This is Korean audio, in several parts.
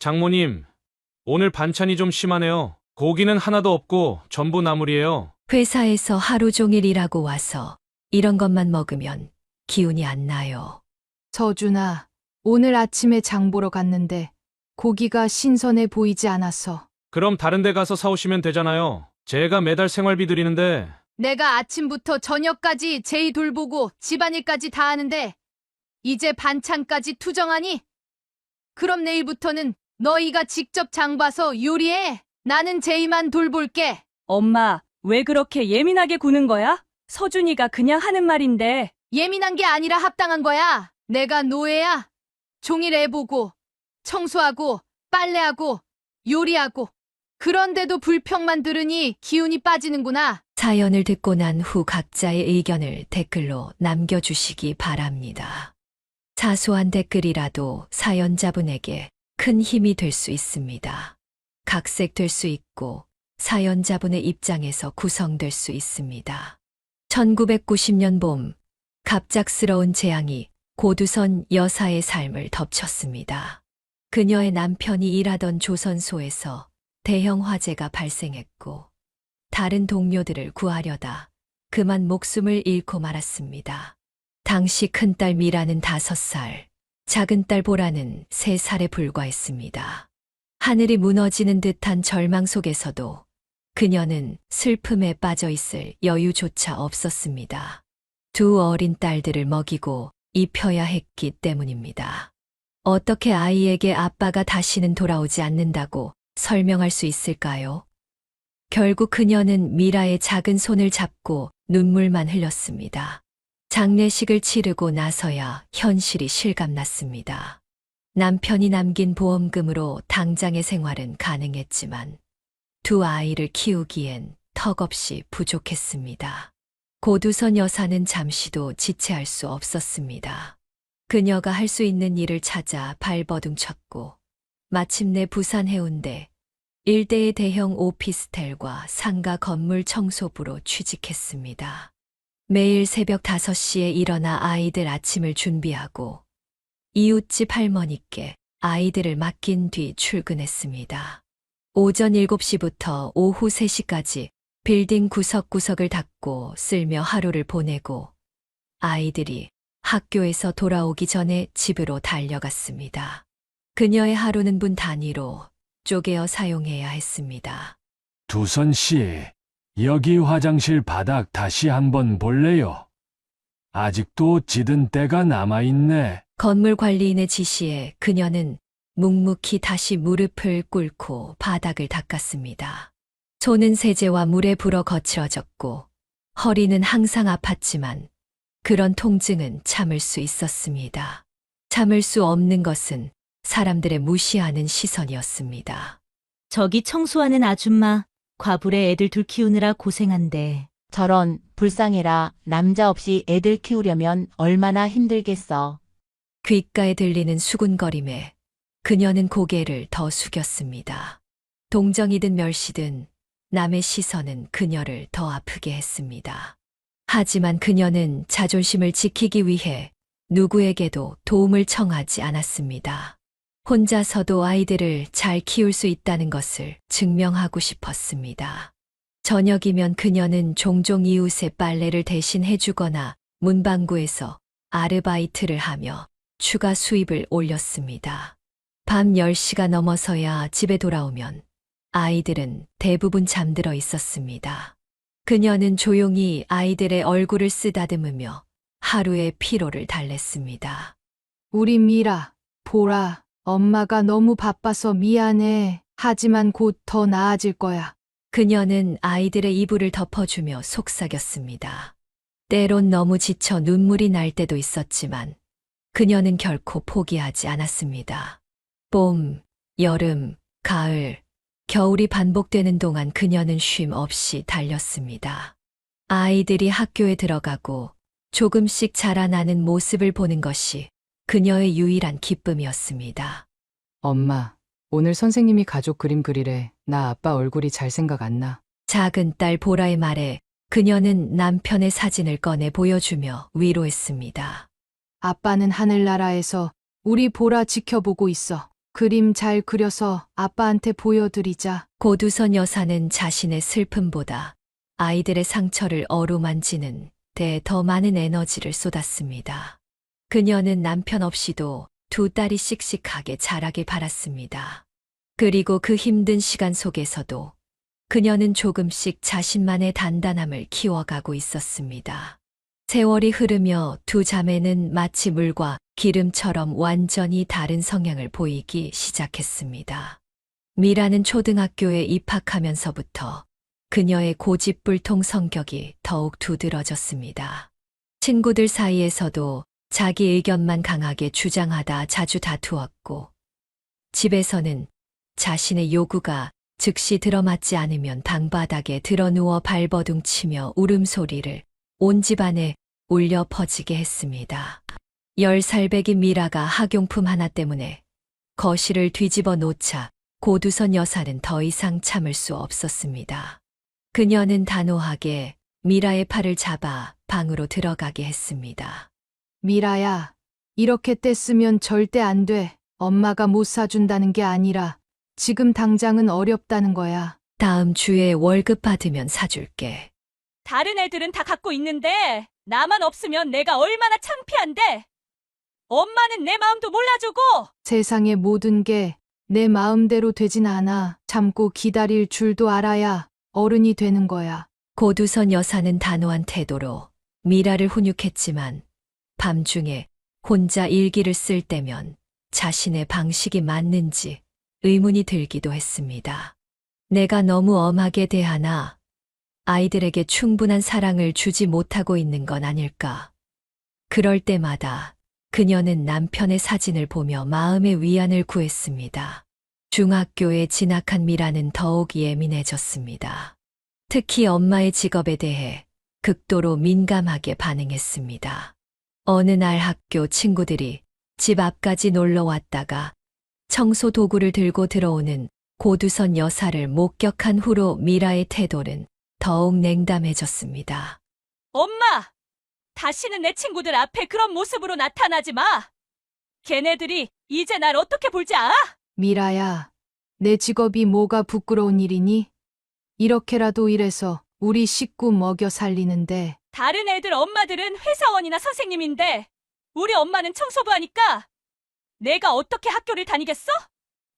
장모님, 오늘 반찬이 좀 심하네요. 고기는 하나도 없고 전부 나물이에요. 회사에서 하루 종일 일하고 와서 이런 것만 먹으면 기운이 안 나요. 서준아, 오늘 아침에 장 보러 갔는데 고기가 신선해 보이지 않아서. 그럼 다른 데 가서 사오시면 되잖아요. 제가 매달 생활비 드리는데. 내가 아침부터 저녁까지 제이 돌보고 집안일까지 다 하는데 이제 반찬까지 투정하니? 그럼 내일부터는 너희가 직접 장 봐서 요리해. 나는 제이만 돌볼게. 엄마, 왜 그렇게 예민하게 구는 거야? 서준이가 그냥 하는 말인데. 예민한 게 아니라 합당한 거야. 내가 노예야. 종일 애 보고 청소하고 빨래하고 요리하고. 그런데도 불평만 들으니 기운이 빠지는구나. 사연을 듣고 난 후 각자의 의견을 댓글로 남겨주시기 바랍니다. 사소한 댓글이라도 사연자분에게 큰 힘이 될 수 있습니다. 각색될 수 있고 사연자분의 입장에서 구성될 수 있습니다. 1990년 봄, 갑작스러운 재앙이 고두선 여사의 삶을 덮쳤습니다. 그녀의 남편이 일하던 조선소에서 대형 화재가 발생했고 다른 동료들을 구하려다 그만 목숨을 잃고 말았습니다. 당시 큰딸 미라는 5살, 작은 딸 보라는 3살에 불과했습니다. 하늘이 무너지는 듯한 절망 속에서도 그녀는 슬픔에 빠져 있을 여유조차 없었습니다. 2 어린 딸들을 먹이고 입혀야 했기 때문입니다. 어떻게 아이에게 아빠가 다시는 돌아오지 않는다고 설명할 수 있을까요? 결국 그녀는 미라의 작은 손을 잡고 눈물만 흘렸습니다. 장례식을 치르고 나서야 현실이 실감났습니다. 남편이 남긴 보험금으로 당장의 생활은 가능했지만 2 아이를 키우기엔 턱없이 부족했습니다. 고두선 여사는 잠시도 지체할 수 없었습니다. 그녀가 할 수 있는 일을 찾아 발버둥 쳤고 마침내 부산 해운대 일대의 대형 오피스텔과 상가 건물 청소부로 취직했습니다. 매일 새벽 5시에 일어나 아이들 아침을 준비하고 이웃집 할머니께 아이들을 맡긴 뒤 출근했습니다. 오전 7시부터 오후 3시까지 빌딩 구석구석을 닦고 쓸며 하루를 보내고 아이들이 학교에서 돌아오기 전에 집으로 달려갔습니다. 그녀의 하루는 분 단위로 쪼개어 사용해야 했습니다. 두선 씨, 여기 화장실 바닥 다시 한번 볼래요? 아직도 찌든 때가 남아있네. 건물 관리인의 지시에 그녀는 묵묵히 다시 무릎을 꿇고 바닥을 닦았습니다. 손은 세제와 물에 불어 거칠어졌고 허리는 항상 아팠지만 그런 통증은 참을 수 있었습니다. 참을 수 없는 것은 사람들의 무시하는 시선이었습니다. 저기 청소하는 아줌마, 과불에 애들 둘 키우느라 고생한대. 저런, 불쌍해라. 남자 없이 애들 키우려면 얼마나 힘들겠어. 귓가에 들리는 수군거림에 그녀는 고개를 더 숙였습니다. 동정이든 멸시든 남의 시선은 그녀를 더 아프게 했습니다. 하지만 그녀는 자존심을 지키기 위해 누구에게도 도움을 청하지 않았습니다. 혼자서도 아이들을 잘 키울 수 있다는 것을 증명하고 싶었습니다. 저녁이면 그녀는 종종 이웃의 빨래를 대신 해주거나 문방구에서 아르바이트를 하며 추가 수입을 올렸습니다. 밤 10시가 넘어서야 집에 돌아오면 아이들은 대부분 잠들어 있었습니다. 그녀는 조용히 아이들의 얼굴을 쓰다듬으며 하루의 피로를 달랬습니다. 우리 미라, 보라, 엄마가 너무 바빠서 미안해. 하지만 곧 더 나아질 거야. 그녀는 아이들의 이불을 덮어주며 속삭였습니다. 때론 너무 지쳐 눈물이 날 때도 있었지만 그녀는 결코 포기하지 않았습니다. 봄, 여름, 가을, 겨울이 반복되는 동안 그녀는 쉼 없이 달렸습니다. 아이들이 학교에 들어가고 조금씩 자라나는 모습을 보는 것이 그녀의 유일한 기쁨이었습니다. 엄마, 오늘 선생님이 가족 그림 그리래. 나 아빠 얼굴이 잘 생각 안 나. 작은 딸 보라의 말에 그녀는 남편의 사진을 꺼내 보여주며 위로했습니다. 아빠는 하늘나라에서 우리 보라 지켜보고 있어. 그림 잘 그려서 아빠한테 보여드리자. 고두선 여사는 자신의 슬픔보다 아이들의 상처를 어루만지는 데 더 많은 에너지를 쏟았습니다. 그녀는 남편 없이도 두 딸이 씩씩하게 자라길 바랐습니다. 그리고 그 힘든 시간 속에서도 그녀는 조금씩 자신만의 단단함을 키워가고 있었습니다. 세월이 흐르며 두 자매는 마치 물과 기름처럼 완전히 다른 성향을 보이기 시작했습니다. 미라는 초등학교에 입학하면서부터 그녀의 고집불통 성격이 더욱 두드러졌습니다. 친구들 사이에서도 자기 의견만 강하게 주장하다 자주 다투었고, 집에서는 자신의 요구가 즉시 들어맞지 않으면 방바닥에 드러누워 발버둥치며 울음소리를 온 집안에 울려 퍼지게 했습니다. 10살 배기 미라가 학용품 하나 때문에 거실을 뒤집어 놓자 고두선 여사는 더 이상 참을 수 없었습니다. 그녀는 단호하게 미라의 팔을 잡아 방으로 들어가게 했습니다. 미라야, 이렇게 떼쓰면 절대 안 돼. 엄마가 못 사준다는 게 아니라 지금 당장은 어렵다는 거야. 다음 주에 월급 받으면 사줄게. 다른 애들은 다 갖고 있는데 나만 없으면 내가 얼마나 창피한데. 엄마는 내 마음도 몰라주고. 세상의 모든 게 내 마음대로 되진 않아. 참고 기다릴 줄도 알아야 어른이 되는 거야. 고두선 여사는 단호한 태도로 미라를 훈육했지만 밤중에 혼자 일기를 쓸 때면 자신의 방식이 맞는지 의문이 들기도 했습니다. 내가 너무 엄하게 대하나 아이들에게 충분한 사랑을 주지 못하고 있는 건 아닐까. 그럴 때마다 그녀는 남편의 사진을 보며 마음의 위안을 구했습니다. 중학교에 진학한 미라는 더욱 예민해졌습니다. 특히 엄마의 직업에 대해 극도로 민감하게 반응했습니다. 어느 날 학교 친구들이 집 앞까지 놀러 왔다가 청소 도구를 들고 들어오는 고두선 여사를 목격한 후로 미라의 태도는 더욱 냉담해졌습니다. 엄마! 다시는 내 친구들 앞에 그런 모습으로 나타나지 마! 걔네들이 이제 날 어떻게 볼지 알아? 미라야, 내 직업이 뭐가 부끄러운 일이니? 이렇게라도 일해서 우리 식구 먹여 살리는데. 다른 애들 엄마들은 회사원이나 선생님인데 우리 엄마는 청소부 하니까 내가 어떻게 학교를 다니겠어?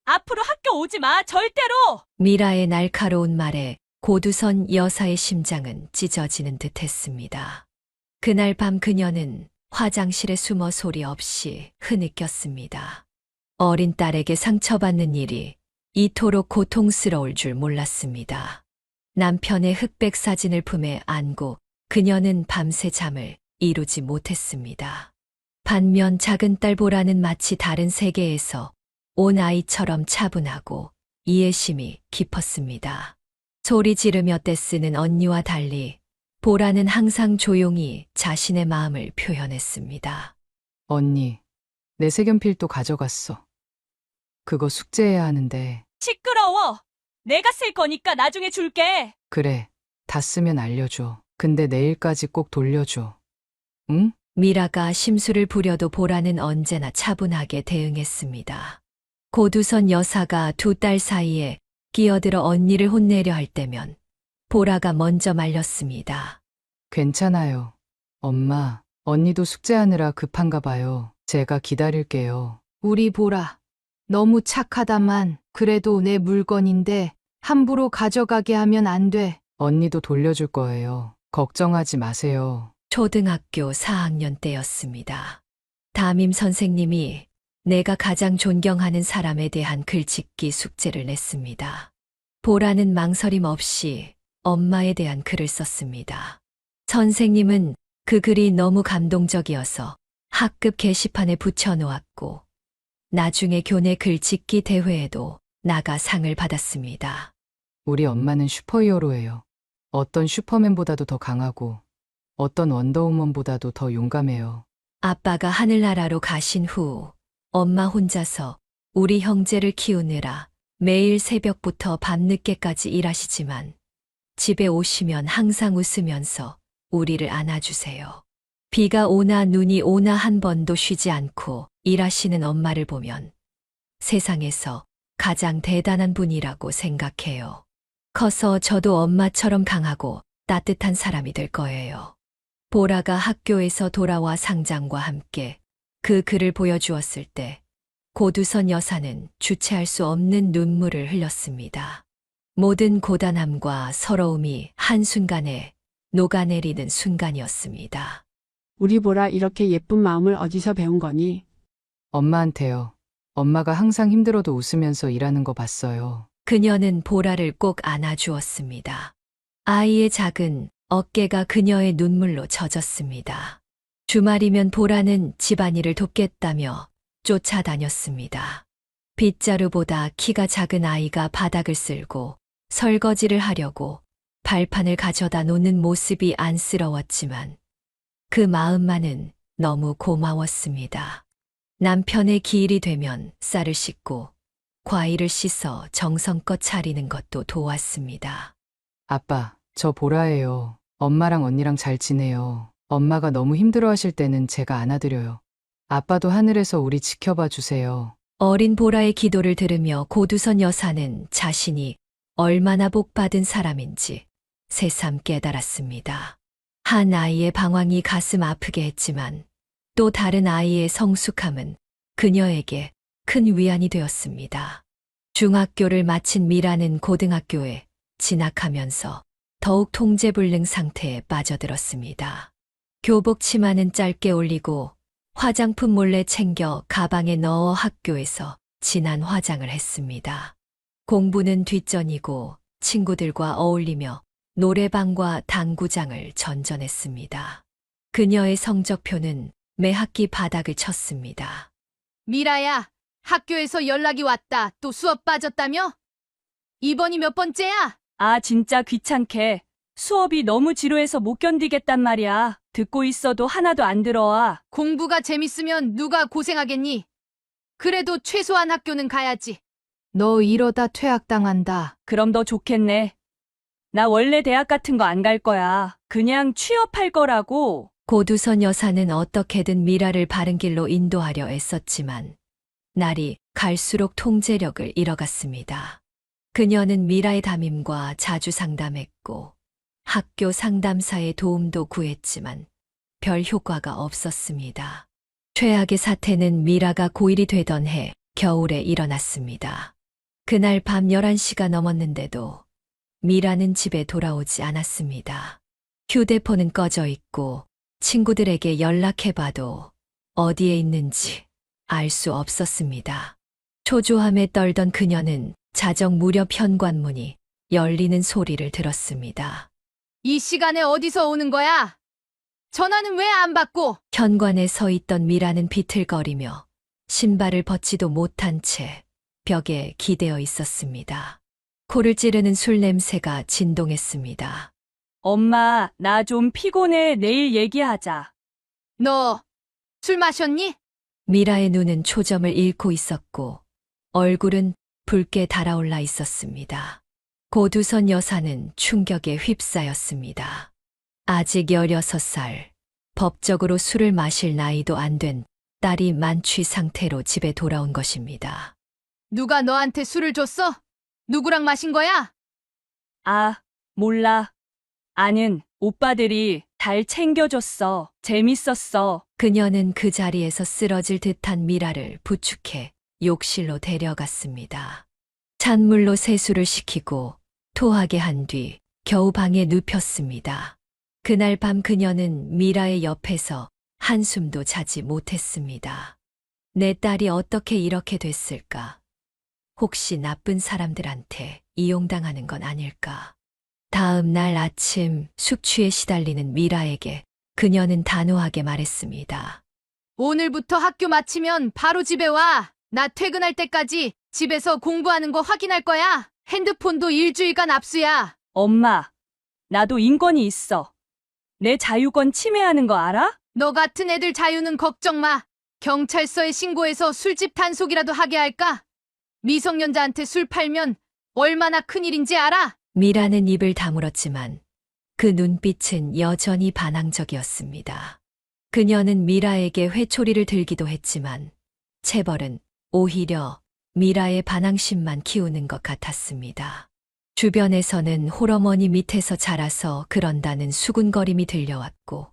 앞으로 학교 오지 마, 절대로! 미라의 날카로운 말에 고두선 여사의 심장은 찢어지는 듯 했습니다. 그날 밤 그녀는 화장실에 숨어 소리 없이 흐느꼈습니다. 어린 딸에게 상처받는 일이 이토록 고통스러울 줄 몰랐습니다. 남편의 흑백 사진을 품에 안고 그녀는 밤새 잠을 이루지 못했습니다. 반면 작은 딸 보라는 마치 다른 세계에서 온 아이처럼 차분하고 이해심이 깊었습니다. 소리 지르며 떼쓰는 언니와 달리 보라는 항상 조용히 자신의 마음을 표현했습니다. 언니, 내 색연필도 가져갔어. 그거 숙제해야 하는데. 시끄러워! 내가 쓸 거니까 나중에 줄게. 그래, 다 쓰면 알려줘. 근데 내일까지 꼭 돌려줘. 응? 미라가 심술을 부려도 보라는 언제나 차분하게 대응했습니다. 고두선 여사가 두 딸 사이에 끼어들어 언니를 혼내려 할 때면 보라가 먼저 말렸습니다. 괜찮아요. 엄마, 언니도 숙제하느라 급한가 봐요. 제가 기다릴게요. 우리 보라, 너무 착하다만 그래도 내 물건인데 함부로 가져가게 하면 안 돼. 언니도 돌려줄 거예요. 걱정하지 마세요. 초등학교 4학년 때였습니다. 담임 선생님이 내가 가장 존경하는 사람에 대한 글짓기 숙제를 냈습니다. 보라는 망설임 없이 엄마에 대한 글을 썼습니다. 선생님은 그 글이 너무 감동적이어서 학급 게시판에 붙여놓았고 나중에 교내 글짓기 대회에도 나가 상을 받았습니다. 우리 엄마는 슈퍼히어로예요. 어떤 슈퍼맨보다도 더 강하고 어떤 원더우먼보다도 더 용감해요. 아빠가 하늘나라로 가신 후 엄마 혼자서 우리 형제를 키우느라 매일 새벽부터 밤늦게까지 일하시지만 집에 오시면 항상 웃으면서 우리를 안아주세요. 비가 오나 눈이 오나 한 번도 쉬지 않고 일하시는 엄마를 보면 세상에서 가장 대단한 분이라고 생각해요. 커서 저도 엄마처럼 강하고 따뜻한 사람이 될 거예요. 보라가 학교에서 돌아와 상장과 함께 그 글을 보여주었을 때 고두선 여사는 주체할 수 없는 눈물을 흘렸습니다. 모든 고단함과 서러움이 한순간에 녹아내리는 순간이었습니다. 우리 보라 이렇게 예쁜 마음을 어디서 배운 거니? 엄마한테요. 엄마가 항상 힘들어도 웃으면서 일하는 거 봤어요. 그녀는 보라를 꼭 안아주었습니다. 아이의 작은 어깨가 그녀의 눈물로 젖었습니다. 주말이면 보라는 집안일을 돕겠다며 쫓아다녔습니다. 빗자루보다 키가 작은 아이가 바닥을 쓸고 설거지를 하려고 발판을 가져다 놓는 모습이 안쓰러웠지만 그 마음만은 너무 고마웠습니다. 남편의 기일이 되면 쌀을 씻고 과일을 씻어 정성껏 차리는 것도 도왔습니다. 아빠, 저 보라예요. 엄마랑 언니랑 잘 지내요. 엄마가 너무 힘들어하실 때는 제가 안아드려요. 아빠도 하늘에서 우리 지켜봐 주세요. 어린 보라의 기도를 들으며 고두선 여사는 자신이 얼마나 복받은 사람인지 새삼 깨달았습니다. 한 아이의 방황이 가슴 아프게 했지만 또 다른 아이의 성숙함은 그녀에게 큰 위안이 되었습니다. 중학교를 마친 미라는 고등학교에 진학하면서 더욱 통제불능 상태에 빠져들었습니다. 교복 치마는 짧게 올리고 화장품 몰래 챙겨 가방에 넣어 학교에서 진한 화장을 했습니다. 공부는 뒷전이고 친구들과 어울리며 노래방과 당구장을 전전했습니다. 그녀의 성적표는 매 학기 바닥을 쳤습니다. 미라야, 학교에서 연락이 왔다. 또 수업 빠졌다며? 이번이 몇 번째야? 아, 진짜 귀찮게. 수업이 너무 지루해서 못 견디겠단 말이야. 듣고 있어도 하나도 안 들어와. 공부가 재밌으면 누가 고생하겠니? 그래도 최소한 학교는 가야지. 너 이러다 퇴학당한다. 그럼 더 좋겠네. 나 원래 대학 같은 거 안 갈 거야. 그냥 취업할 거라고. 고두선 여사는 어떻게든 미라를 바른 길로 인도하려 애썼지만 날이 갈수록 통제력을 잃어갔습니다. 그녀는 미라의 담임과 자주 상담했고 학교 상담사의 도움도 구했지만 별 효과가 없었습니다. 최악의 사태는 미라가 고1이 되던 해 겨울에 일어났습니다. 그날 밤 11시가 넘었는데도 미라는 집에 돌아오지 않았습니다. 휴대폰은 꺼져 있고 친구들에게 연락해봐도 어디에 있는지 알 수 없었습니다. 초조함에 떨던 그녀는 자정 무렵 현관문이 열리는 소리를 들었습니다. 이 시간에 어디서 오는 거야? 전화는 왜 안 받고? 현관에 서 있던 미라는 비틀거리며 신발을 벗지도 못한 채 벽에 기대어 있었습니다. 코를 찌르는 술 냄새가 진동했습니다. 엄마, 나 좀 피곤해. 내일 얘기하자. 너 술 마셨니? 미라의 눈은 초점을 잃고 있었고 얼굴은 붉게 달아올라 있었습니다. 고두선 여사는 충격에 휩싸였습니다. 아직 16살, 법적으로 술을 마실 나이도 안 된 딸이 만취 상태로 집에 돌아온 것입니다. 누가 너한테 술을 줬어? 누구랑 마신 거야? 아, 몰라. 아는 오빠들이 잘 챙겨줬어. 재밌었어. 그녀는 그 자리에서 쓰러질 듯한 미라를 부축해 욕실로 데려갔습니다. 찬물로 세수를 시키고 토하게 한 뒤 겨우 방에 눕혔습니다. 그날 밤 그녀는 미라의 옆에서 한숨도 자지 못했습니다. 내 딸이 어떻게 이렇게 됐을까? 혹시 나쁜 사람들한테 이용당하는 건 아닐까? 다음 날 아침 숙취에 시달리는 미라에게 그녀는 단호하게 말했습니다. 오늘부터 학교 마치면 바로 집에 와. 나 퇴근할 때까지 집에서 공부하는 거 확인할 거야. 핸드폰도 일주일간 압수야. 엄마, 나도 인권이 있어. 내 자유권 침해하는 거 알아? 너 같은 애들 자유는 걱정 마. 경찰서에 신고해서 술집 단속이라도 하게 할까? 미성년자한테 술 팔면 얼마나 큰일인지 알아? 미라는 입을 다물었지만 그 눈빛은 여전히 반항적이었습니다. 그녀는 미라에게 회초리를 들기도 했지만 체벌은 오히려 미라의 반항심만 키우는 것 같았습니다. 주변에서는 홀어머니 밑에서 자라서 그런다는 수군거림이 들려왔고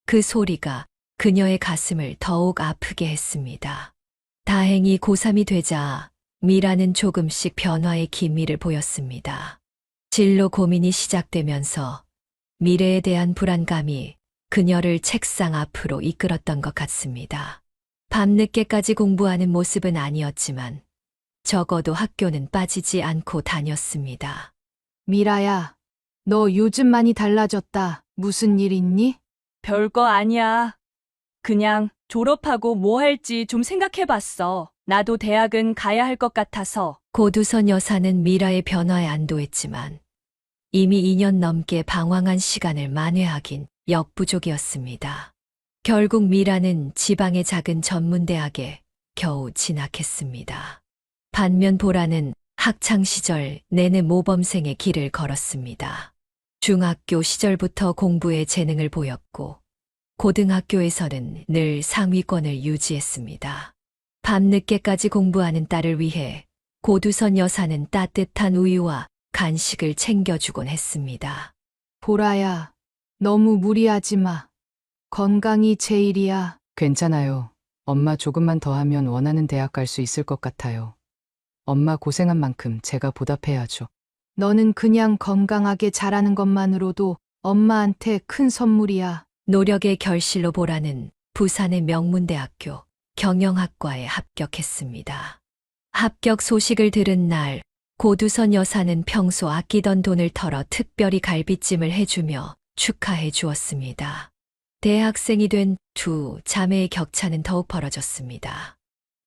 그 소리가 그녀의 가슴을 더욱 아프게 했습니다. 다행히 고3이 되자 미라는 조금씩 변화의 기미를 보였습니다. 진로 고민이 시작되면서 미래에 대한 불안감이 그녀를 책상 앞으로 이끌었던 것 같습니다. 밤늦게까지 공부하는 모습은 아니었지만 적어도 학교는 빠지지 않고 다녔습니다. 미라야, 너 요즘 많이 달라졌다. 무슨 일 있니? 별거 아니야. 그냥 졸업하고 뭐 할지 좀 생각해봤어. 나도 대학은 가야 할 것 같아서. 고두선 여사는 미라의 변화에 안도했지만 이미 2년 넘게 방황한 시간을 만회하긴 역부족이었습니다. 결국 미라는 지방의 작은 전문대학에 겨우 진학했습니다. 반면 보라는 학창시절 내내 모범생의 길을 걸었습니다. 중학교 시절부터 공부에 재능을 보였고 고등학교에서는 늘 상위권을 유지했습니다. 밤늦게까지 공부하는 딸을 위해 고두선 여사는 따뜻한 우유와 간식을 챙겨주곤 했습니다. 보라야, 너무 무리하지 마. 건강이 제일이야. 괜찮아요. 엄마 조금만 더 하면 원하는 대학 갈 수 있을 것 같아요. 엄마 고생한 만큼 제가 보답해야죠. 너는 그냥 건강하게 자라는 것만으로도 엄마한테 큰 선물이야. 노력의 결실로 보라는 부산의 명문대학교 경영학과에 합격했습니다. 합격 소식을 들은 날 고두선 여사는 평소 아끼던 돈을 털어 특별히 갈비찜을 해주며 축하해 주었습니다. 대학생이 된 두 자매의 격차는 더욱 벌어졌습니다.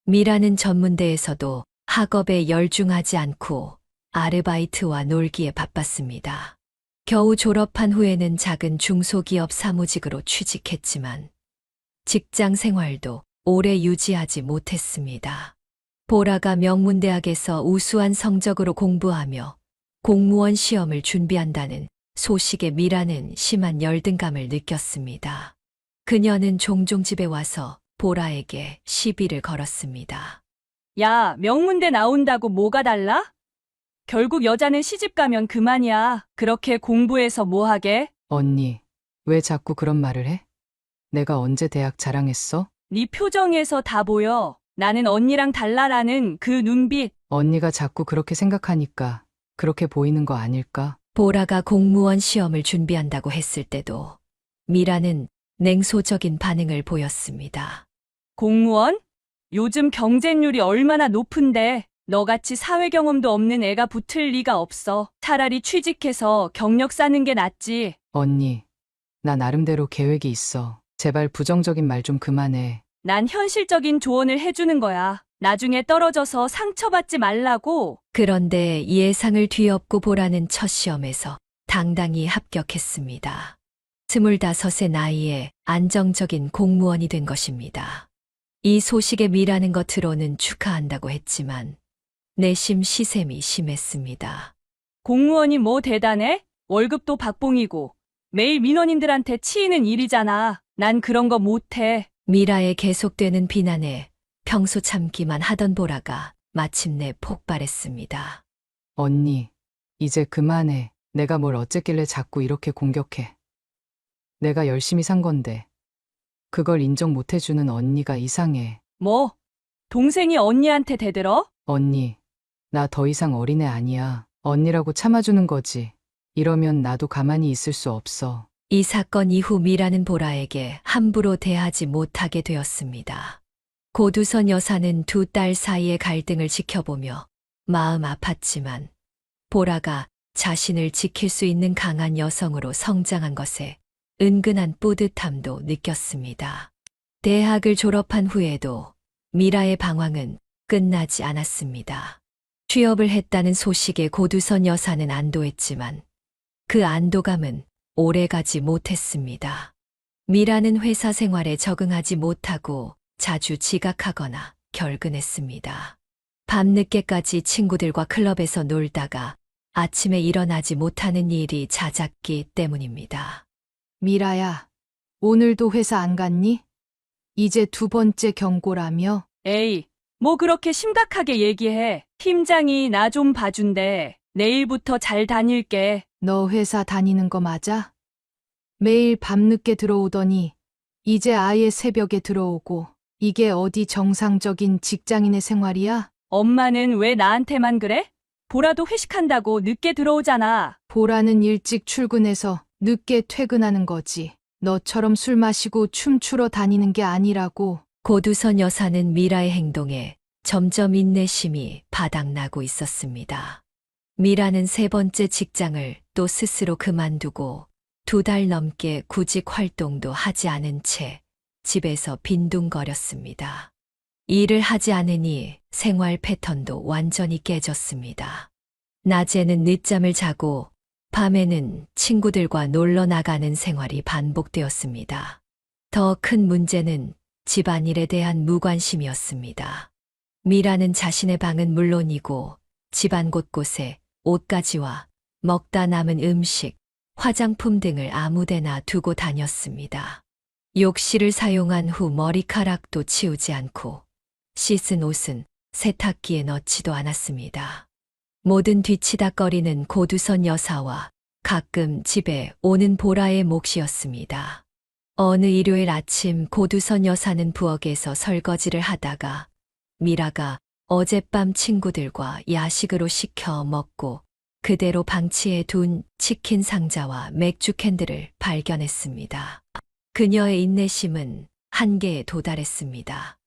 미라는 전문대에서도 학업에 열중하지 않고 아르바이트와 놀기에 바빴습니다. 겨우 졸업한 후에는 작은 중소기업 사무직으로 취직했지만 직장 생활도 오래 유지하지 못했습니다. 보라가 명문대학에서 우수한 성적으로 공부하며 공무원 시험을 준비한다는 소식에 미라는 심한 열등감을 느꼈습니다. 그녀는 종종 집에 와서 보라에게 시비를 걸었습니다. 야, 명문대 나온다고 뭐가 달라? 결국 여자는 시집 가면 그만이야. 그렇게 공부해서 뭐 하게? 언니, 왜 자꾸 그런 말을 해? 내가 언제 대학 자랑했어? 네 표정에서 다 보여. 나는 언니랑 달라라는 그 눈빛. 언니가 자꾸 그렇게 생각하니까 그렇게 보이는 거 아닐까? 보라가 공무원 시험을 준비한다고 했을 때도 미라는 냉소적인 반응을 보였습니다. 공무원? 요즘 경쟁률이 얼마나 높은데 너같이 사회 경험도 없는 애가 붙을 리가 없어. 차라리 취직해서 경력 쌓는 게 낫지. 언니, 나 나름대로 계획이 있어. 제발 부정적인 말 좀 그만해. 난 현실적인 조언을 해주는 거야. 나중에 떨어져서 상처받지 말라고. 그런데 예상을 뒤엎고 보라는 첫 시험에서 당당히 합격했습니다. 25의 나이에 안정적인 공무원이 된 것입니다. 이 소식에 미라는 겉으로는 축하한다고 했지만 내심 시샘이 심했습니다. 공무원이 뭐 대단해? 월급도 박봉이고 매일 민원인들한테 치이는 일이잖아. 난 그런 거 못해. 미라의 계속되는 비난에 평소 참기만 하던 보라가 마침내 폭발했습니다. 언니, 이제 그만해. 내가 뭘 어쨌길래 자꾸 이렇게 공격해. 내가 열심히 산 건데. 그걸 인정 못 해주는 언니가 이상해. 뭐? 동생이 언니한테 대들어? 언니, 나 더 이상 어린애 아니야. 언니라고 참아주는 거지. 이러면 나도 가만히 있을 수 없어. 이 사건 이후 미라는 보라에게 함부로 대하지 못하게 되었습니다. 고두선 여사는 두 딸 사이의 갈등을 지켜보며 마음 아팠지만 보라가 자신을 지킬 수 있는 강한 여성으로 성장한 것에 은근한 뿌듯함도 느꼈습니다. 대학을 졸업한 후에도 미라의 방황은 끝나지 않았습니다. 취업을 했다는 소식에 고두선 여사는 안도했지만 그 안도감은 오래가지 못했습니다. 미라는 회사 생활에 적응하지 못하고 자주 지각하거나 결근했습니다. 밤늦게까지 친구들과 클럽에서 놀다가 아침에 일어나지 못하는 일이 잦았기 때문입니다. 미라야, 오늘도 회사 안 갔니? 이제 두 번째 경고라며? 에이, 뭐 그렇게 심각하게 얘기해. 팀장이 나 좀 봐준대. 내일부터 잘 다닐게. 너 회사 다니는 거 맞아? 매일 밤늦게 들어오더니 이제 아예 새벽에 들어오고 이게 어디 정상적인 직장인의 생활이야? 엄마는 왜 나한테만 그래? 보라도 회식한다고 늦게 들어오잖아. 보라는 일찍 출근해서 늦게 퇴근하는 거지. 너처럼 술 마시고 춤추러 다니는 게 아니라고. 고두선 여사는 미라의 행동에 점점 인내심이 바닥나고 있었습니다. 미라는 세 번째 직장을 또 스스로 그만두고 2달 넘게 구직 활동도 하지 않은 채 집에서 빈둥거렸습니다. 일을 하지 않으니 생활 패턴도 완전히 깨졌습니다. 낮에는 늦잠을 자고 밤에는 친구들과 놀러 나가는 생활이 반복되었습니다. 더 큰 문제는 집안일에 대한 무관심이었습니다. 미라는 자신의 방은 물론이고 집안 곳곳에 옷가지와 먹다 남은 음식, 화장품 등을 아무데나 두고 다녔습니다. 욕실을 사용한 후 머리카락도 치우지 않고 씻은 옷은 세탁기에 넣지도 않았습니다. 모든 뒤치다꺼리는 고두선 여사와 가끔 집에 오는 보라의 몫이었습니다. 어느 일요일 아침 고두선 여사는 부엌에서 설거지를 하다가 미라가 어젯밤 친구들과 야식으로 시켜 먹고 그대로 방치해 둔 치킨 상자와 맥주 캔들을 발견했습니다. 그녀의 인내심은 한계에 도달했습니다.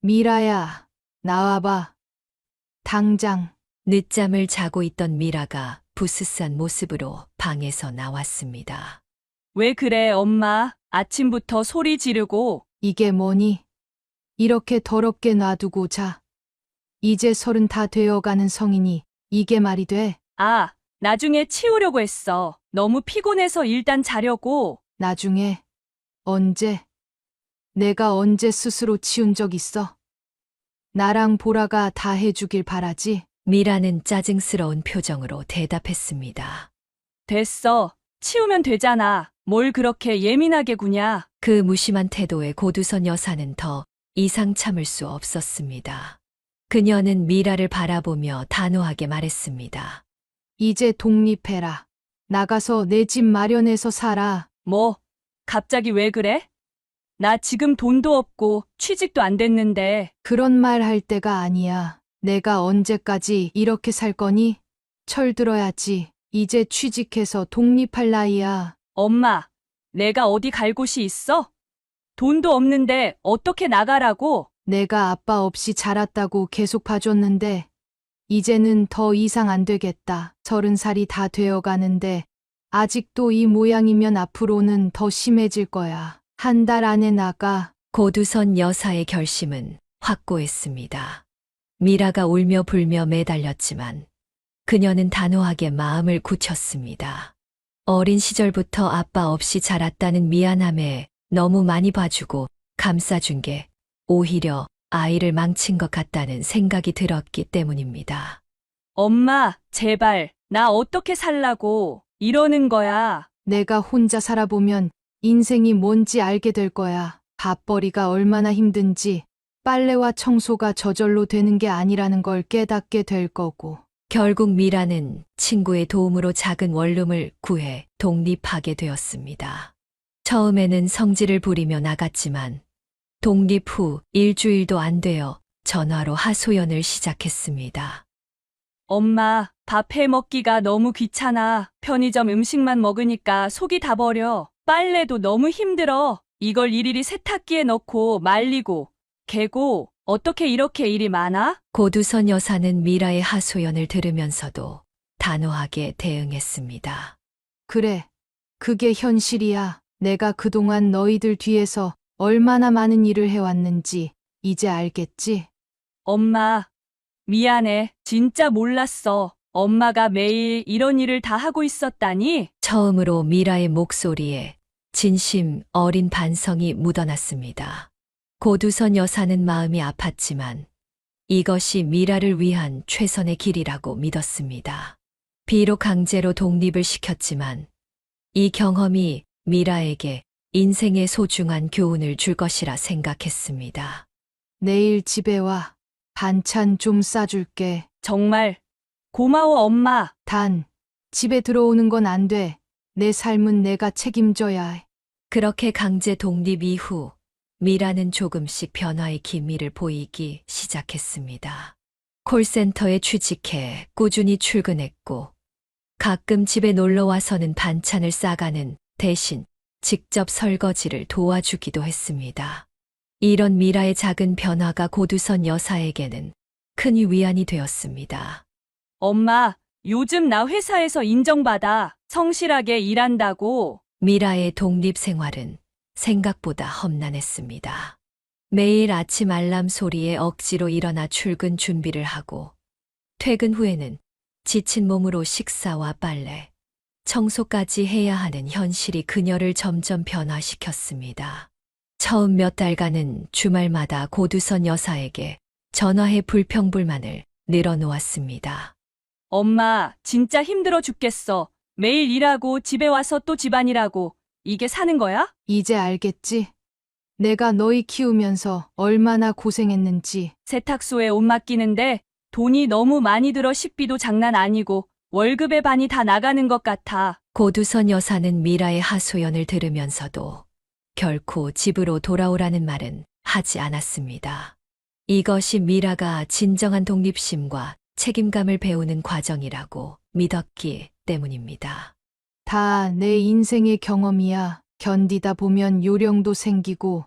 미라야, 나와봐. 당장. 늦잠을 자고 있던 미라가 부스스한 모습으로 방에서 나왔습니다. 왜 그래, 엄마? 아침부터 소리 지르고. 이게 뭐니? 이렇게 더럽게 놔두고 자. 이제 30 다 되어가는 성인이 이게 말이 돼? 아, 나중에 치우려고 했어. 너무 피곤해서 일단 자려고. 나중에? 언제? 내가 언제 스스로 치운 적 있어? 나랑 보라가 다 해주길 바라지? 미라는 짜증스러운 표정으로 대답했습니다. 됐어. 치우면 되잖아. 뭘 그렇게 예민하게 구냐. 그 무심한 태도에 고두선 여사는 더 이상 참을 수 없었습니다. 그녀는 미라를 바라보며 단호하게 말했습니다. 이제 독립해라. 나가서 내 집 마련해서 살아. 뭐, 갑자기 왜 그래? 나 지금 돈도 없고 취직도 안 됐는데. 그런 말 할 때가 아니야. 내가 언제까지 이렇게 살 거니? 철들어야지. 이제 취직해서 독립할 나이야. 엄마, 내가 어디 갈 곳이 있어? 돈도 없는데 어떻게 나가라고? 내가 아빠 없이 자랐다고 계속 봐줬는데 이제는 더 이상 안 되겠다. 30살이 다 되어가는데 아직도 이 모양이면 앞으로는 더 심해질 거야. 1달 안에 나가. 고두선 여사의 결심은 확고했습니다. 미라가 울며 불며 매달렸지만 그녀는 단호하게 마음을 굳혔습니다. 어린 시절부터 아빠 없이 자랐다는 미안함에 너무 많이 봐주고 감싸준 게 오히려 아이를 망친 것 같다는 생각이 들었기 때문입니다. 엄마, 제발, 나 어떻게 살라고 이러는 거야. 내가 혼자 살아보면 인생이 뭔지 알게 될 거야. 밥벌이가 얼마나 힘든지, 빨래와 청소가 저절로 되는 게 아니라는 걸 깨닫게 될 거고. 결국 미라는 친구의 도움으로 작은 원룸을 구해 독립하게 되었습니다. 처음에는 성질을 부리며 나갔지만 독립 후 일주일도 안 되어 전화로 하소연을 시작했습니다. 엄마, 밥 해 먹기가 너무 귀찮아. 편의점 음식만 먹으니까 속이 다 버려. 빨래도 너무 힘들어. 이걸 일일이 세탁기에 넣고 말리고 개고 어떻게 이렇게 일이 많아? 고두선 여사는 미라의 하소연을 들으면서도 단호하게 대응했습니다. 그래, 그게 현실이야. 내가 그동안 너희들 뒤에서 얼마나 많은 일을 해왔는지 이제 알겠지? 엄마, 미안해. 진짜 몰랐어. 엄마가 매일 이런 일을 다 하고 있었다니? 처음으로 미라의 목소리에 진심 어린 반성이 묻어났습니다. 고두선 여사는 마음이 아팠지만 이것이 미라를 위한 최선의 길이라고 믿었습니다. 비록 강제로 독립을 시켰지만 이 경험이 미라에게 인생의 소중한 교훈을 줄 것이라 생각했습니다. 내일 집에 와. 반찬 좀 싸줄게. 정말 고마워, 엄마. 단, 집에 들어오는 건 안 돼. 내 삶은 내가 책임져야 해. 그렇게 강제 독립 이후 미라는 조금씩 변화의 기미를 보이기 시작했습니다. 콜센터에 취직해 꾸준히 출근했고 가끔 집에 놀러 와서는 반찬을 싸가는 대신 직접 설거지를 도와주기도 했습니다. 이런 미라의 작은 변화가 고두선 여사에게는 큰 위안이 되었습니다. 엄마, 요즘 나 회사에서 인정받아. 성실하게 일한다고. 미라의 독립 생활은 생각보다 험난했습니다. 매일 아침 알람 소리에 억지로 일어나 출근 준비를 하고 퇴근 후에는 지친 몸으로 식사와 빨래, 청소까지 해야 하는 현실이 그녀를 점점 변화시켰습니다. 처음 몇 달간은 주말마다 고두선 여사에게 전화해 불평불만을 늘어놓았습니다. 엄마, 진짜 힘들어 죽겠어. 매일 일하고 집에 와서 또 집안일하고. 이게 사는 거야? 이제 알겠지? 내가 너희 키우면서 얼마나 고생했는지. 세탁소에 옷 맡기는데 돈이 너무 많이 들어 식비도 장난 아니고 월급의 반이 다 나가는 것 같아. 고두선 여사는 미라의 하소연을 들으면서도 결코 집으로 돌아오라는 말은 하지 않았습니다. 이것이 미라가 진정한 독립심과 책임감을 배우는 과정이라고 믿었기 때문입니다. 다 내 인생의 경험이야. 견디다 보면 요령도 생기고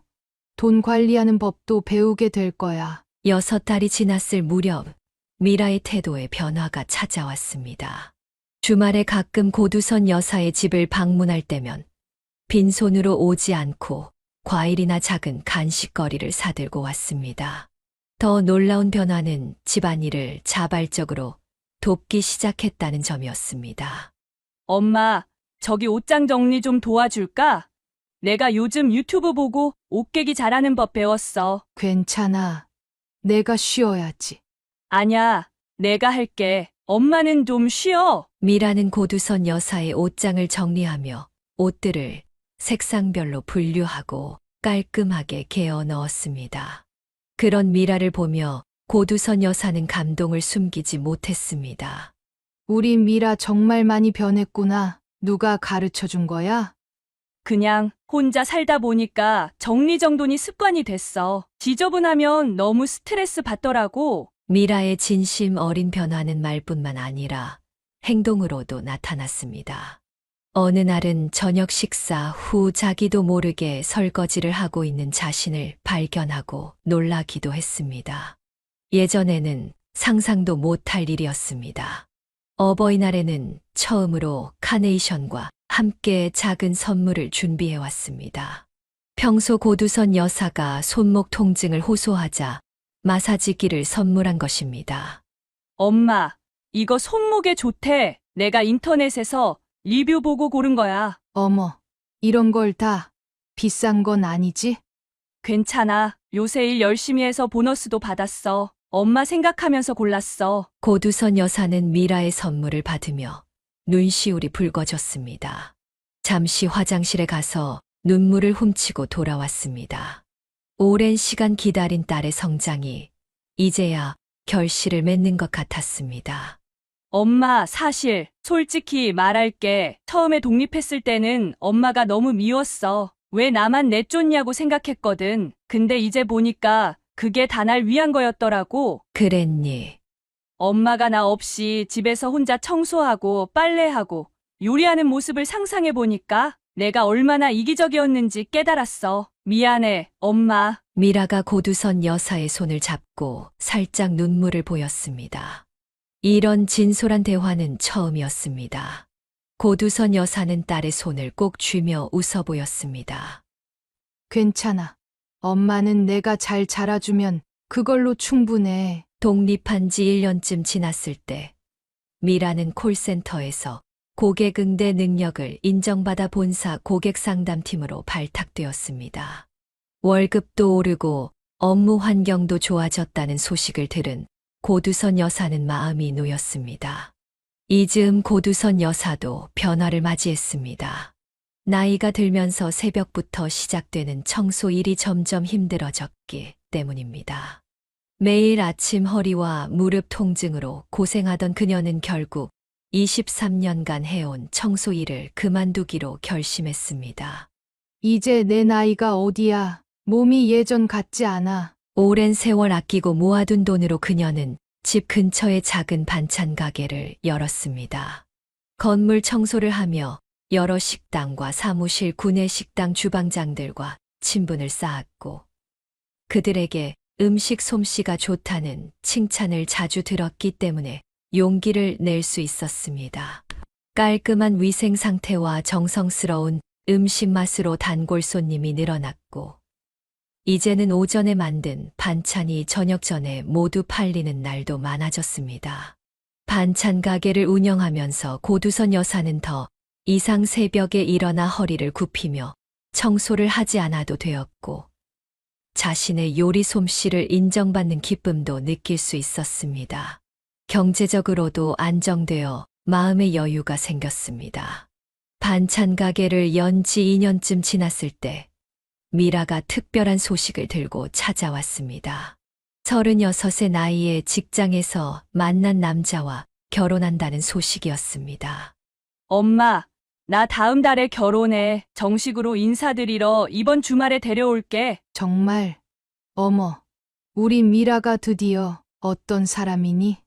돈 관리하는 법도 배우게 될 거야. 6달이 지났을 무렵 미라의 태도에 변화가 찾아왔습니다. 주말에 가끔 고두선 여사의 집을 방문할 때면 빈손으로 오지 않고 과일이나 작은 간식거리를 사들고 왔습니다. 더 놀라운 변화는 집안일을 자발적으로 돕기 시작했다는 점이었습니다. 엄마, 저기 옷장 정리 좀 도와줄까? 내가 요즘 유튜브 보고 옷 깨기 잘하는 법 배웠어. 괜찮아. 내가 쉬어야지. 아냐, 내가 할게. 엄마는 좀 쉬어. 미라는 고두선 여사의 옷장을 정리하며 옷들을 색상별로 분류하고 깔끔하게 개어 넣었습니다. 그런 미라를 보며 고두선 여사는 감동을 숨기지 못했습니다. 우리 미라 정말 많이 변했구나. 누가 가르쳐 준 거야? 그냥 혼자 살다 보니까 정리정돈이 습관이 됐어. 지저분하면 너무 스트레스 받더라고. 미라의 진심 어린 변화는 말뿐만 아니라 행동으로도 나타났습니다. 어느 날은 저녁 식사 후 자기도 모르게 설거지를 하고 있는 자신을 발견하고 놀라기도 했습니다. 예전에는 상상도 못할 일이었습니다. 어버이날에는 처음으로 카네이션과 함께 작은 선물을 준비해 왔습니다. 평소 고두선 여사가 손목 통증을 호소하자 마사지기를 선물한 것입니다. 엄마, 이거 손목에 좋대. 내가 인터넷에서 리뷰 보고 고른 거야. 어머, 이런 걸 다 비싼 건 아니지? 괜찮아. 요새 일 열심히 해서 보너스도 받았어. 엄마 생각하면서 골랐어. 고두선 여사는 미라의 선물을 받으며 눈시울이 붉어졌습니다. 잠시 화장실에 가서 눈물을 훔치고 돌아왔습니다. 오랜 시간 기다린 딸의 성장이 이제야 결실을 맺는 것 같았습니다. 엄마, 사실 솔직히 말할게. 처음에 독립했을 때는 엄마가 너무 미웠어. 왜 나만 내쫓냐고 생각했거든. 근데 이제 보니까 그게 다 날 위한 거였더라고. 그랬니? 엄마가 나 없이 집에서 혼자 청소하고 빨래하고 요리하는 모습을 상상해 보니까 내가 얼마나 이기적이었는지 깨달았어. 미안해, 엄마. 미라가 고두선 여사의 손을 잡고 살짝 눈물을 보였습니다. 이런 진솔한 대화는 처음이었습니다. 고두선 여사는 딸의 손을 꼭 쥐며 웃어 보였습니다. 괜찮아. 엄마는 내가 잘 자라주면 그걸로 충분해. 독립한 지 1년쯤 지났을 때 미라는 콜센터에서 고객 응대 능력을 인정받아 본사 고객 상담팀으로 발탁되었습니다. 월급도 오르고 업무 환경도 좋아졌다는 소식을 들은 고두선 여사는 마음이 놓였습니다. 이즈음 고두선 여사도 변화를 맞이했습니다. 나이가 들면서 새벽부터 시작되는 청소 일이 점점 힘들어졌기 때문입니다. 매일 아침 허리와 무릎 통증으로 고생하던 그녀는 결국 23년간 해온 청소 일을 그만두기로 결심했습니다. 이제 내 나이가 어디야. 몸이 예전 같지 않아. 오랜 세월 아끼고 모아둔 돈으로 그녀는 집 근처의 작은 반찬 가게를 열었습니다. 건물 청소를 하며 여러 식당과 사무실, 구내식당 주방장들과 친분을 쌓았고 그들에게 음식 솜씨가 좋다는 칭찬을 자주 들었기 때문에 용기를 낼 수 있었습니다. 깔끔한 위생 상태와 정성스러운 음식 맛으로 단골 손님이 늘어났고 이제는 오전에 만든 반찬이 저녁 전에 모두 팔리는 날도 많아졌습니다. 반찬 가게를 운영하면서 고두선 여사는 더 이상 새벽에 일어나 허리를 굽히며 청소를 하지 않아도 되었고 자신의 요리 솜씨를 인정받는 기쁨도 느낄 수 있었습니다. 경제적으로도 안정되어 마음의 여유가 생겼습니다. 반찬 가게를 연 지 2년쯤 지났을 때 미라가 특별한 소식을 들고 찾아왔습니다. 36의 나이에 직장에서 만난 남자와 결혼한다는 소식이었습니다. 엄마, 나 다음 달에 결혼해. 정식으로 인사드리러 이번 주말에 데려올게. 정말. 어머, 우리 미라가 드디어 어떤 사람이니?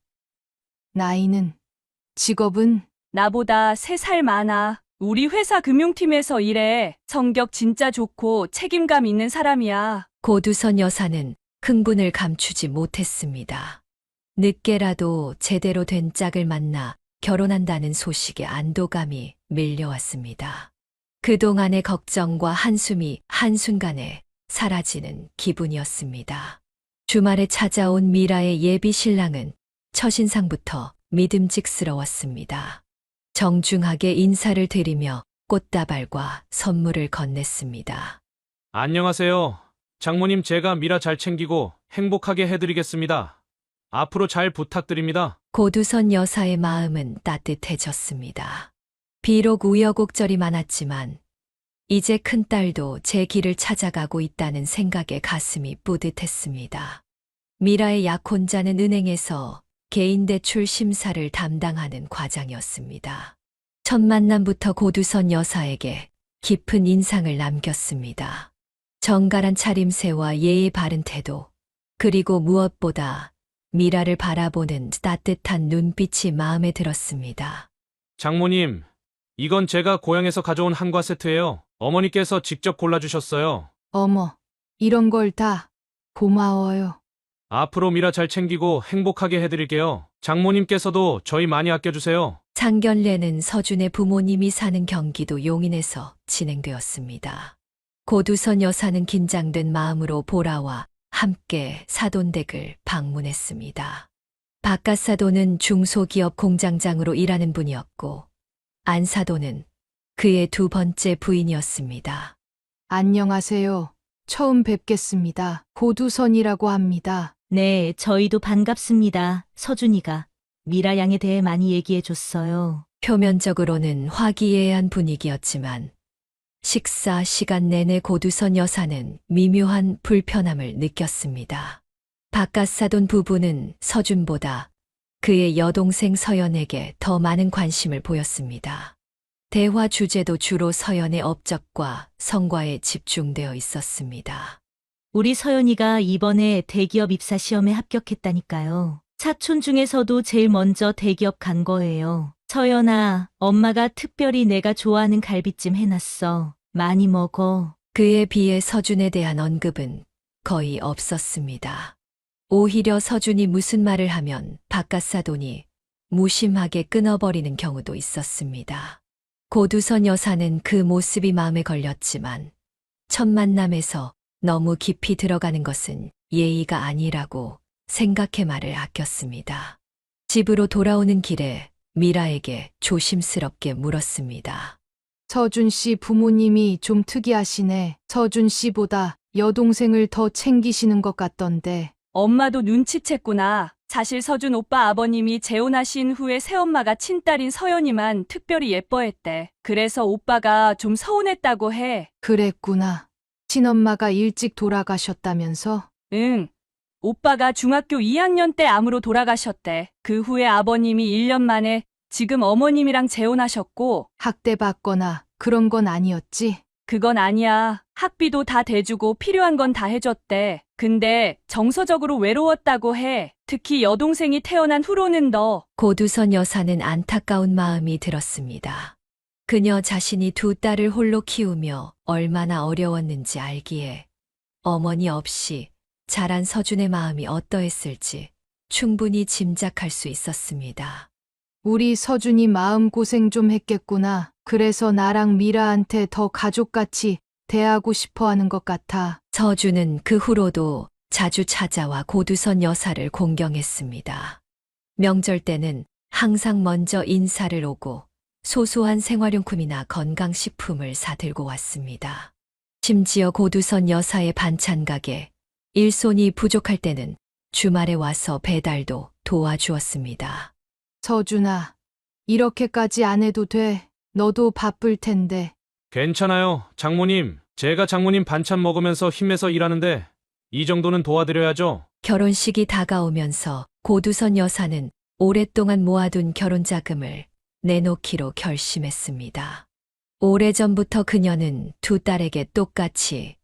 나이는? 직업은? 나보다 3살 많아. 우리 회사 금융팀에서 일해. 성격 진짜 좋고 책임감 있는 사람이야. 고두선 여사는 흥분을 감추지 못했습니다. 늦게라도 제대로 된 짝을 만나 결혼한다는 소식에 안도감이 밀려왔습니다. 그동안의 걱정과 한숨이 한순간에 사라지는 기분이었습니다. 주말에 찾아온 미라의 예비 신랑은 첫인상부터 믿음직스러웠습니다. 정중하게 인사를 드리며 꽃다발과 선물을 건넸습니다. 안녕하세요. 장모님, 제가 미라 잘 챙기고 행복하게 해드리겠습니다. 앞으로 잘 부탁드립니다. 고두선 여사의 마음은 따뜻해졌습니다. 비록 우여곡절이 많았지만 이제 큰딸도 제 길을 찾아가고 있다는 생각에 가슴이 뿌듯했습니다. 미라의 약혼자는 은행에서 개인대출 심사를 담당하는 과장이었습니다. 첫 만남부터 고두선 여사에게 깊은 인상을 남겼습니다. 정갈한 차림새와 예의 바른 태도, 그리고 무엇보다 미라를 바라보는 따뜻한 눈빛이 마음에 들었습니다. 장모님, 이건 제가 고향에서 가져온 한과 세트예요. 어머니께서 직접 골라주셨어요. 어머, 이런 걸 다. 고마워요. 앞으로 미라 잘 챙기고 행복하게 해드릴게요. 장모님께서도 저희 많이 아껴주세요. 상견례는 서준의 부모님이 사는 경기도 용인에서 진행되었습니다. 고두선 여사는 긴장된 마음으로 보라와 함께 사돈댁을 방문했습니다. 박가사돈은 중소기업 공장장으로 일하는 분이었고 안사돈은 그의 두 번째 부인이었습니다. 안녕하세요. 처음 뵙겠습니다. 고두선이라고 합니다. 네, 저희도 반갑습니다. 서준이가 미라 양에 대해 많이 얘기해 줬어요. 표면적으로는 화기애애한 분위기였지만 식사 시간 내내 고두선 여사는 미묘한 불편함을 느꼈습니다. 박가사돈 부부는 서준보다 그의 여동생 서연에게 더 많은 관심을 보였습니다. 대화 주제도 주로 서연의 업적과 성과에 집중되어 있었습니다. 우리 서연이가 이번에 대기업 입사 시험에 합격했다니까요. 사촌 중에서도 제일 먼저 대기업 간 거예요. 서연아, 엄마가 특별히 내가 좋아하는 갈비찜 해놨어. 많이 먹어. 그에 비해 서준에 대한 언급은 거의 없었습니다. 오히려 서준이 무슨 말을 하면 박가사돈이 무심하게 끊어버리는 경우도 있었습니다. 고두선 여사는 그 모습이 마음에 걸렸지만 첫 만남에서 너무 깊이 들어가는 것은 예의가 아니라고 생각해 말을 아꼈습니다. 집으로 돌아오는 길에 미라에게 조심스럽게 물었습니다. 서준 씨 부모님이 좀 특이하시네. 서준 씨보다 여동생을 더 챙기시는 것 같던데. 엄마도 눈치챘구나. 사실 서준 오빠 아버님이 재혼하신 후에 새엄마가 친딸인 서연이만 특별히 예뻐했대. 그래서 오빠가 좀 서운했다고 해. 그랬구나. 친엄마가 일찍 돌아가셨다면서? 응. 오빠가 중학교 2학년 때 암으로 돌아가셨대. 그 후에 아버님이 1년 만에 지금 어머님이랑 재혼하셨고, 학대받거나 그런 건 아니었지? 그건 아니야. 학비도 다 대주고 필요한 건 다 해줬대. 근데 정서적으로 외로웠다고 해. 특히 여동생이 태어난 후로는 더. 고두선 여사는 안타까운 마음이 들었습니다. 그녀 자신이 두 딸을 홀로 키우며 얼마나 어려웠는지 알기에 어머니 없이 자란 서준의 마음이 어떠했을지 충분히 짐작할 수 있었습니다. 우리 서준이 마음고생 좀 했겠구나. 그래서 나랑 미라한테 더 가족같이 대하고 싶어 하는 것 같아. 서준은 그 후로도 자주 찾아와 고두선 여사를 공경했습니다. 명절 때는 항상 먼저 인사를 오고 소소한 생활용품이나 건강식품을 사들고 왔습니다. 심지어 고두선 여사의 반찬 가게, 일손이 부족할 때는 주말에 와서 배달도 도와주었습니다. 서준아, 이렇게까지 안 해도 돼. 너도 바쁠 텐데. 괜찮아요, 장모님. 제가 장모님 반찬 먹으면서 힘내서 일하는데 이 정도는 도와드려야죠. 결혼식이 다가오면서 고두선 여사는 오랫동안 모아둔 결혼 자금을 내놓기로 결심했습니다. 오래전부터 그녀는 두 딸에게 똑같이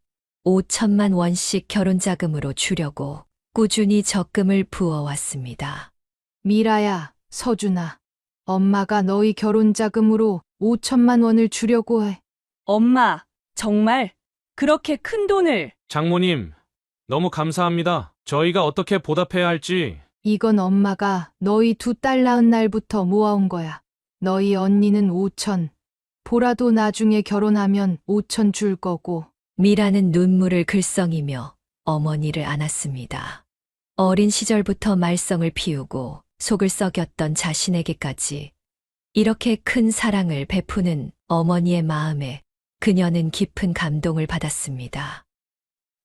5천만 원씩 결혼 자금으로 주려고 꾸준히 적금을 부어왔습니다. 미라야, 서준아. 엄마가 너희 결혼 자금으로 5천만 원을 주려고 해. 엄마, 정말 그렇게 큰 돈을. 장모님, 너무 감사합니다. 저희가 어떻게 보답해야 할지. 이건 엄마가 너희 두 딸 낳은 날부터 모아온 거야. 너희 언니는 5천. 보라도 나중에 결혼하면 5천 줄 거고. 미라는 눈물을 글썽이며 어머니를 안았습니다. 어린 시절부터 말썽을 피우고 속을 썩였던 자신에게까지 이렇게 큰 사랑을 베푸는 어머니의 마음에 그녀는 깊은 감동을 받았습니다.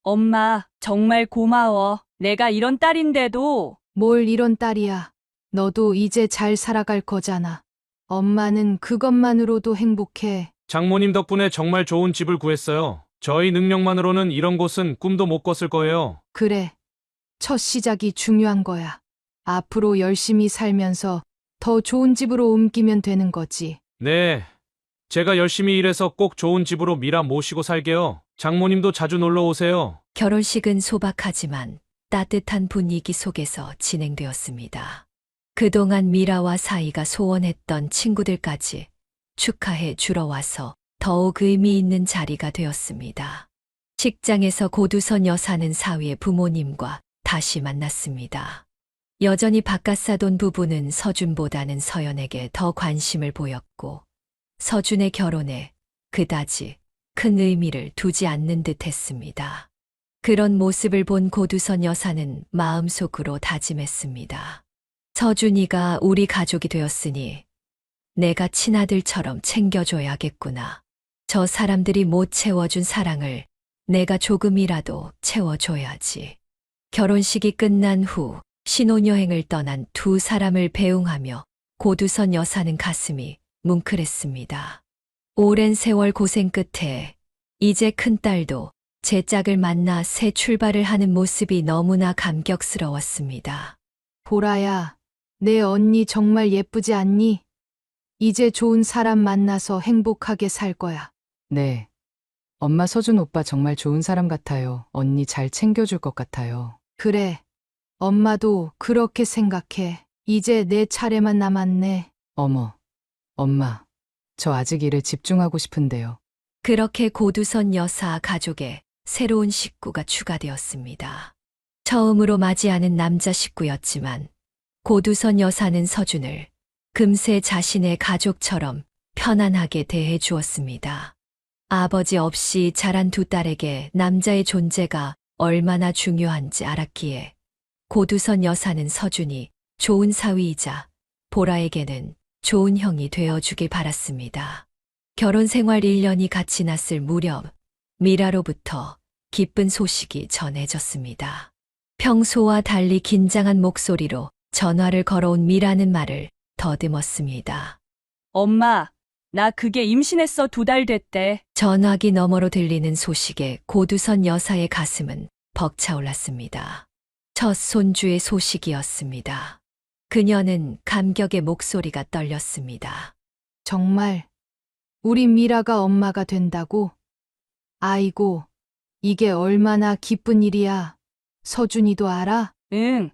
엄마, 정말 고마워. 내가 이런 딸인데도. 뭘 이런 딸이야. 너도 이제 잘 살아갈 거잖아. 엄마는 그것만으로도 행복해. 장모님 덕분에 정말 좋은 집을 구했어요. 저희 능력만으로는 이런 곳은 꿈도 못 꿨을 거예요. 그래. 첫 시작이 중요한 거야. 앞으로 열심히 살면서 더 좋은 집으로 옮기면 되는 거지. 네. 제가 열심히 일해서 꼭 좋은 집으로 미라 모시고 살게요. 장모님도 자주 놀러 오세요. 결혼식은 소박하지만 따뜻한 분위기 속에서 진행되었습니다. 그동안 미라와 사이가 소원했던 친구들까지 축하해 주러 와서 더욱 의미 있는 자리가 되었습니다. 식장에서 고두선 여사는 사위의 부모님과 다시 만났습니다. 여전히 바깥사돈 부부는 서준보다는 서연에게 더 관심을 보였고 서준의 결혼에 그다지 큰 의미를 두지 않는 듯 했습니다. 그런 모습을 본 고두선 여사는 마음속으로 다짐했습니다. 서준이가 우리 가족이 되었으니 내가 친아들처럼 챙겨줘야겠구나. 저 사람들이 못 채워준 사랑을 내가 조금이라도 채워줘야지. 결혼식이 끝난 후 신혼여행을 떠난 두 사람을 배웅하며 고두선 여사는 가슴이 뭉클했습니다. 오랜 세월 고생 끝에 이제 큰딸도 제 짝을 만나 새 출발을 하는 모습이 너무나 감격스러웠습니다. 보라야, 내 언니 정말 예쁘지 않니? 이제 좋은 사람 만나서 행복하게 살 거야. 네. 엄마 서준 오빠 정말 좋은 사람 같아요. 언니 잘 챙겨줄 것 같아요. 그래. 엄마도 그렇게 생각해. 이제 내 차례만 남았네. 어머, 엄마. 저 아직 일에 집중하고 싶은데요. 그렇게 고두선 여사 가족에 새로운 식구가 추가되었습니다. 처음으로 맞이하는 남자 식구였지만 고두선 여사는 서준을 금세 자신의 가족처럼 편안하게 대해 주었습니다. 아버지 없이 자란 두 딸에게 남자의 존재가 얼마나 중요한지 알았기에 고두선 여사는 서준이 좋은 사위이자 보라에게는 좋은 형이 되어주길 바랐습니다. 결혼 생활 1년이 같이 났을 무렵 미라로부터 기쁜 소식이 전해졌습니다. 평소와 달리 긴장한 목소리로 전화를 걸어온 미라는 말을 더듬었습니다. 엄마, 나 그게 임신했어 2달 됐대. 전화기 너머로 들리는 소식에 고두선 여사의 가슴은 벅차올랐습니다. 첫 손주의 소식이었습니다. 그녀는 감격의 목소리가 떨렸습니다. 정말 우리 미라가 엄마가 된다고? 아이고, 이게 얼마나 기쁜 일이야. 서준이도 알아? 응.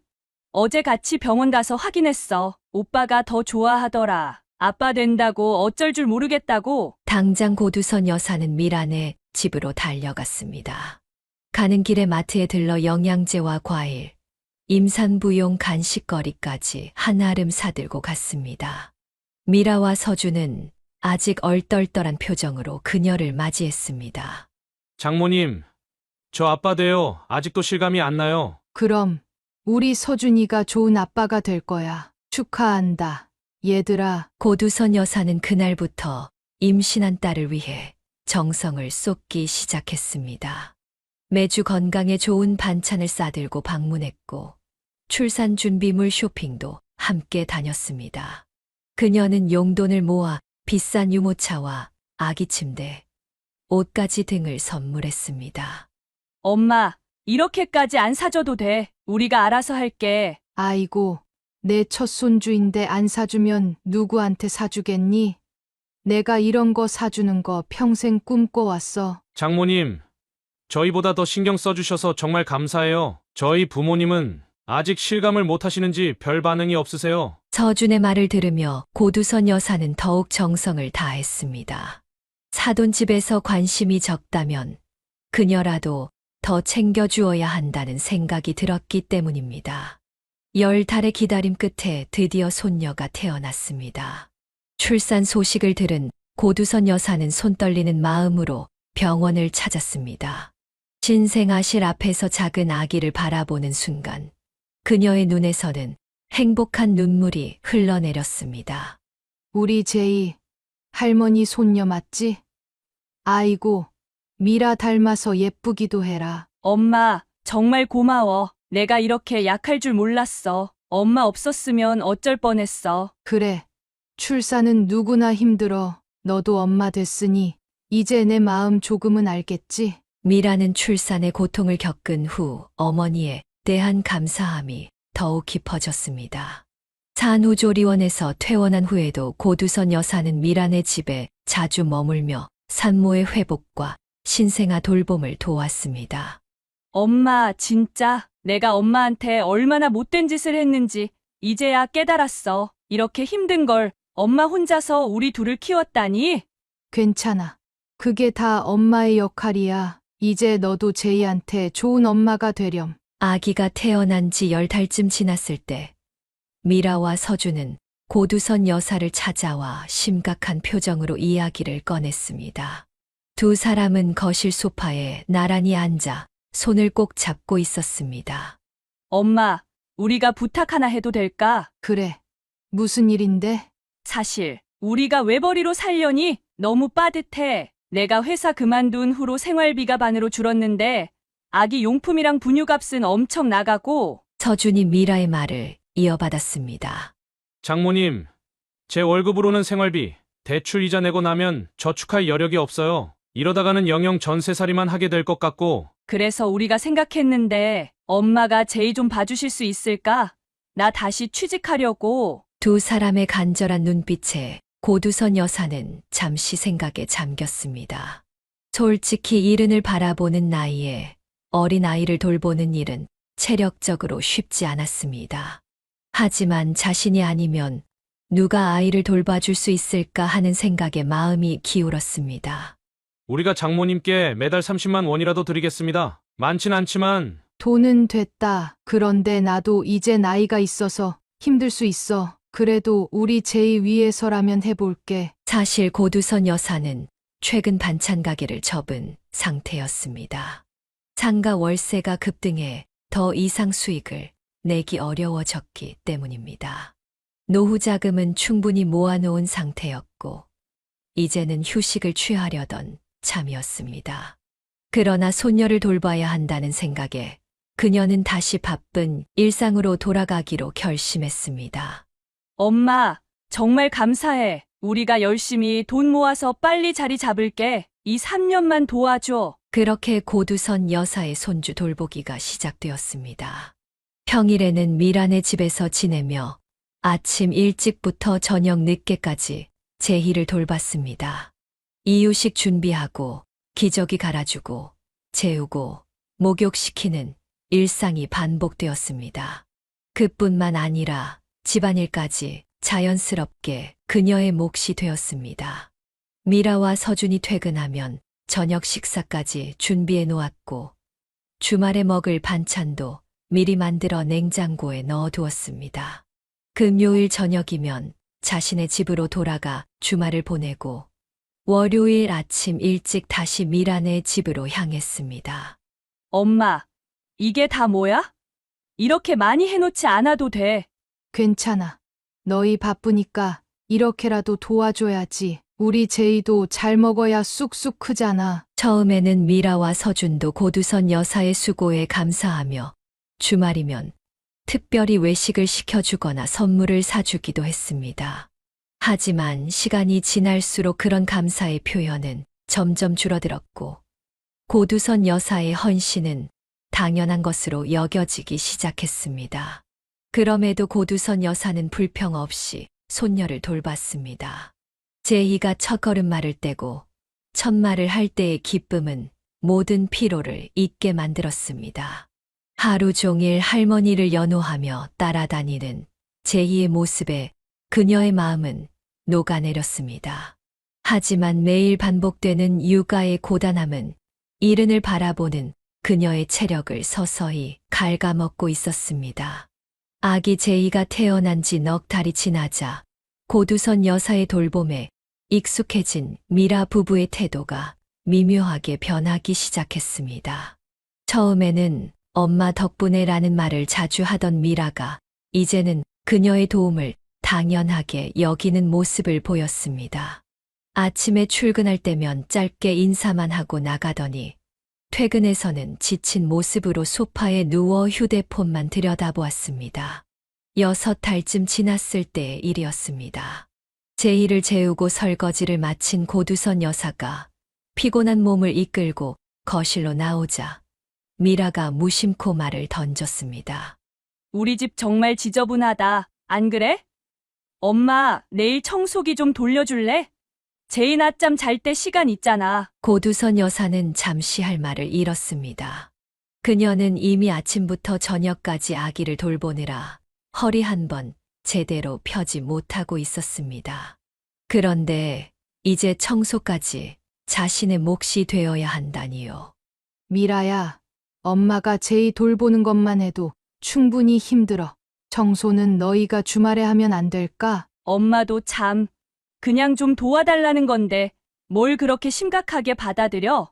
어제 같이 병원 가서 확인했어. 오빠가 더 좋아하더라. 아빠 된다고 어쩔 줄 모르겠다고. 당장 고두선 여사는 미란의 집으로 달려갔습니다. 가는 길에 마트에 들러 영양제와 과일, 임산부용 간식거리까지 한아름 사들고 갔습니다. 미라와 서준은 아직 얼떨떨한 표정으로 그녀를 맞이했습니다. 장모님, 저 아빠 돼요. 아직도 실감이 안 나요. 그럼 우리 서준이가 좋은 아빠가 될 거야. 축하한다. 얘들아, 고두선 여사는 그날부터 임신한 딸을 위해 정성을 쏟기 시작했습니다. 매주 건강에 좋은 반찬을 싸들고 방문했고 출산 준비물 쇼핑도 함께 다녔습니다. 그녀는 용돈을 모아 비싼 유모차와 아기 침대, 옷가지 등을 선물했습니다. 엄마, 이렇게까지 안 사줘도 돼. 우리가 알아서 할게. 아이고, 내 첫 손주인데 안 사주면 누구한테 사주겠니? 내가 이런 거 사주는 거 평생 꿈꿔왔어. 장모님, 저희보다 더 신경 써주셔서 정말 감사해요. 저희 부모님은 아직 실감을 못 하시는지 별 반응이 없으세요. 서준의 말을 들으며 고두선 여사는 더욱 정성을 다했습니다. 사돈집에서 관심이 적다면 그녀라도 더 챙겨주어야 한다는 생각이 들었기 때문입니다. 10달의 기다림 끝에 드디어 손녀가 태어났습니다. 출산 소식을 들은 고두선 여사는 손 떨리는 마음으로 병원을 찾았습니다. 신생아실 앞에서 작은 아기를 바라보는 순간 그녀의 눈에서는 행복한 눈물이 흘러내렸습니다. 우리 제이, 할머니 손녀 맞지? 아이고, 미라 닮아서 예쁘기도 해라. 엄마, 정말 고마워. 내가 이렇게 약할 줄 몰랐어. 엄마 없었으면 어쩔 뻔했어. 그래, 출산은 누구나 힘들어. 너도 엄마 됐으니 이제 내 마음 조금은 알겠지? 미라는 출산의 고통을 겪은 후 어머니에 대한 감사함이 더욱 깊어졌습니다. 산후조리원에서 퇴원한 후에도 고두선 여사는 미란의 집에 자주 머물며 산모의 회복과 신생아 돌봄을 도왔습니다. 엄마, 진짜 내가 엄마한테 얼마나 못된 짓을 했는지 이제야 깨달았어. 이렇게 힘든 걸 엄마 혼자서 우리 둘을 키웠다니? 괜찮아. 그게 다 엄마의 역할이야. 이제 너도 제이한테 좋은 엄마가 되렴. 아기가 태어난 지 10달쯤 지났을 때 미라와 서준은 고두선 여사를 찾아와 심각한 표정으로 이야기를 꺼냈습니다. 두 사람은 거실 소파에 나란히 앉아 손을 꼭 잡고 있었습니다. 엄마, 우리가 부탁 하나 해도 될까? 그래. 무슨 일인데? 사실 우리가 외벌이로 살려니 너무 빠듯해. 내가 회사 그만둔 후로 생활비가 반으로 줄었는데 아기 용품이랑 분유값은 엄청 나가고. 서준이 미라의 말을 이어받았습니다. 장모님, 제 월급으로는 생활비, 대출 이자 내고 나면 저축할 여력이 없어요. 이러다가는 영영 전세살이만 하게 될 것 같고. 그래서 우리가 생각했는데 엄마가 제이 좀 봐주실 수 있을까? 나 다시 취직하려고. 두 사람의 간절한 눈빛에 고두선 여사는 잠시 생각에 잠겼습니다. 솔직히 이른을 바라보는 나이에 어린 아이를 돌보는 일은 체력적으로 쉽지 않았습니다. 하지만 자신이 아니면 누가 아이를 돌봐줄 수 있을까 하는 생각에 마음이 기울었습니다. 우리가 장모님께 매달 30만 원이라도 드리겠습니다. 많진 않지만. 돈은 됐다. 그런데 나도 이제 나이가 있어서 힘들 수 있어. 그래도 우리 제이 위해서라면 해볼게. 사실 고두선 여사는 최근 반찬 가게를 접은 상태였습니다. 상가 월세가 급등해 더 이상 수익을 내기 어려워졌기 때문입니다. 노후 자금은 충분히 모아놓은 상태였고 이제는 휴식을 취하려던 참이었습니다. 그러나 손녀를 돌봐야 한다는 생각에 그녀는 다시 바쁜 일상으로 돌아가기로 결심했습니다. 엄마, 정말 감사해. 우리가 열심히 돈 모아서 빨리 자리 잡을게. 이 3년만 도와줘. 그렇게 고두선 여사의 손주 돌보기가 시작되었습니다. 평일에는 미란의 집에서 지내며 아침 일찍부터 저녁 늦게까지 제희를 돌봤습니다. 이유식 준비하고 기저귀 갈아주고 재우고 목욕시키는 일상이 반복되었습니다. 그뿐만 아니라 집안일까지 자연스럽게 그녀의 몫이 되었습니다. 미라와 서준이 퇴근하면 저녁 식사까지 준비해 놓았고 주말에 먹을 반찬도 미리 만들어 냉장고에 넣어두었습니다. 금요일 저녁이면 자신의 집으로 돌아가 주말을 보내고 월요일 아침 일찍 다시 미란의 집으로 향했습니다. 엄마, 이게 다 뭐야? 이렇게 많이 해놓지 않아도 돼. 괜찮아. 너희 바쁘니까 이렇게라도 도와줘야지. 우리 제이도 잘 먹어야 쑥쑥 크잖아. 처음에는 미라와 서준도 고두선 여사의 수고에 감사하며 주말이면 특별히 외식을 시켜주거나 선물을 사주기도 했습니다. 하지만 시간이 지날수록 그런 감사의 표현은 점점 줄어들었고 고두선 여사의 헌신은 당연한 것으로 여겨지기 시작했습니다. 그럼에도 고두선 여사는 불평 없이 손녀를 돌봤습니다. 제이가 첫걸음말을 떼고 첫말을 할 때의 기쁨은 모든 피로를 잊게 만들었습니다. 하루 종일 할머니를 연호하며 따라다니는 제이의 모습에 그녀의 마음은 녹아내렸습니다. 하지만 매일 반복되는 육아의 고단함은 이른을 바라보는 그녀의 체력을 서서히 갉아먹고 있었습니다. 아기 제이가 태어난 지 넉 달이 지나자 고두선 여사의 돌봄에 익숙해진 미라 부부의 태도가 미묘하게 변하기 시작했습니다. 처음에는 엄마 덕분에라는 말을 자주 하던 미라가 이제는 그녀의 도움을 당연하게 여기는 모습을 보였습니다. 아침에 출근할 때면 짧게 인사만 하고 나가더니 퇴근해서는 지친 모습으로 소파에 누워 휴대폰만 들여다보았습니다. 6달쯤 지났을 때의 일이었습니다. 제이를 재우고 설거지를 마친 고두선 여사가 피곤한 몸을 이끌고 거실로 나오자 미라가 무심코 말을 던졌습니다. 우리 집 정말 지저분하다. 안 그래? 엄마, 내일 청소기 좀 돌려줄래? 제이 낮잠 잘 때 시간 있잖아. 고두선 여사는 잠시 할 말을 잃었습니다. 그녀는 이미 아침부터 저녁까지 아기를 돌보느라 허리 한 번 제대로 펴지 못하고 있었습니다. 그런데 이제 청소까지 자신의 몫이 되어야 한다니요. 미라야, 엄마가 제이 돌보는 것만 해도 충분히 힘들어. 청소는 너희가 주말에 하면 안 될까? 엄마도 참, 그냥 좀 도와달라는 건데 뭘 그렇게 심각하게 받아들여?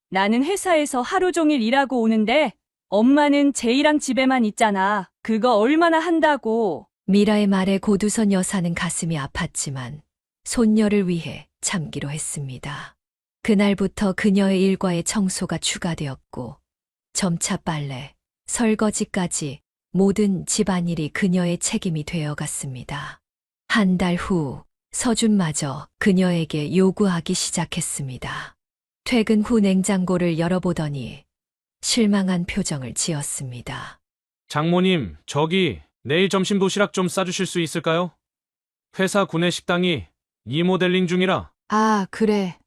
나는 회사에서 하루 종일 일하고 오는데 엄마는 제이랑 집에만 있잖아. 그거 얼마나 한다고. 미라의 말에 고두선 여사는 가슴이 아팠지만 손녀를 위해 참기로 했습니다. 그날부터 그녀의 일과에 청소가 추가되었고 점차 빨래, 설거지까지 모든 집안일이 그녀의 책임이 되어갔습니다. 한 달 후 서준마저 그녀에게 요구하기 시작했습니다. 퇴근 후 냉장고를 열어보더니 실망한 표정을 지었습니다. 장모님, 저기 내일 점심 도시락 좀 싸주실 수 있을까요? 회사 구내 식당이 리모델링 중이라. 아, 그래.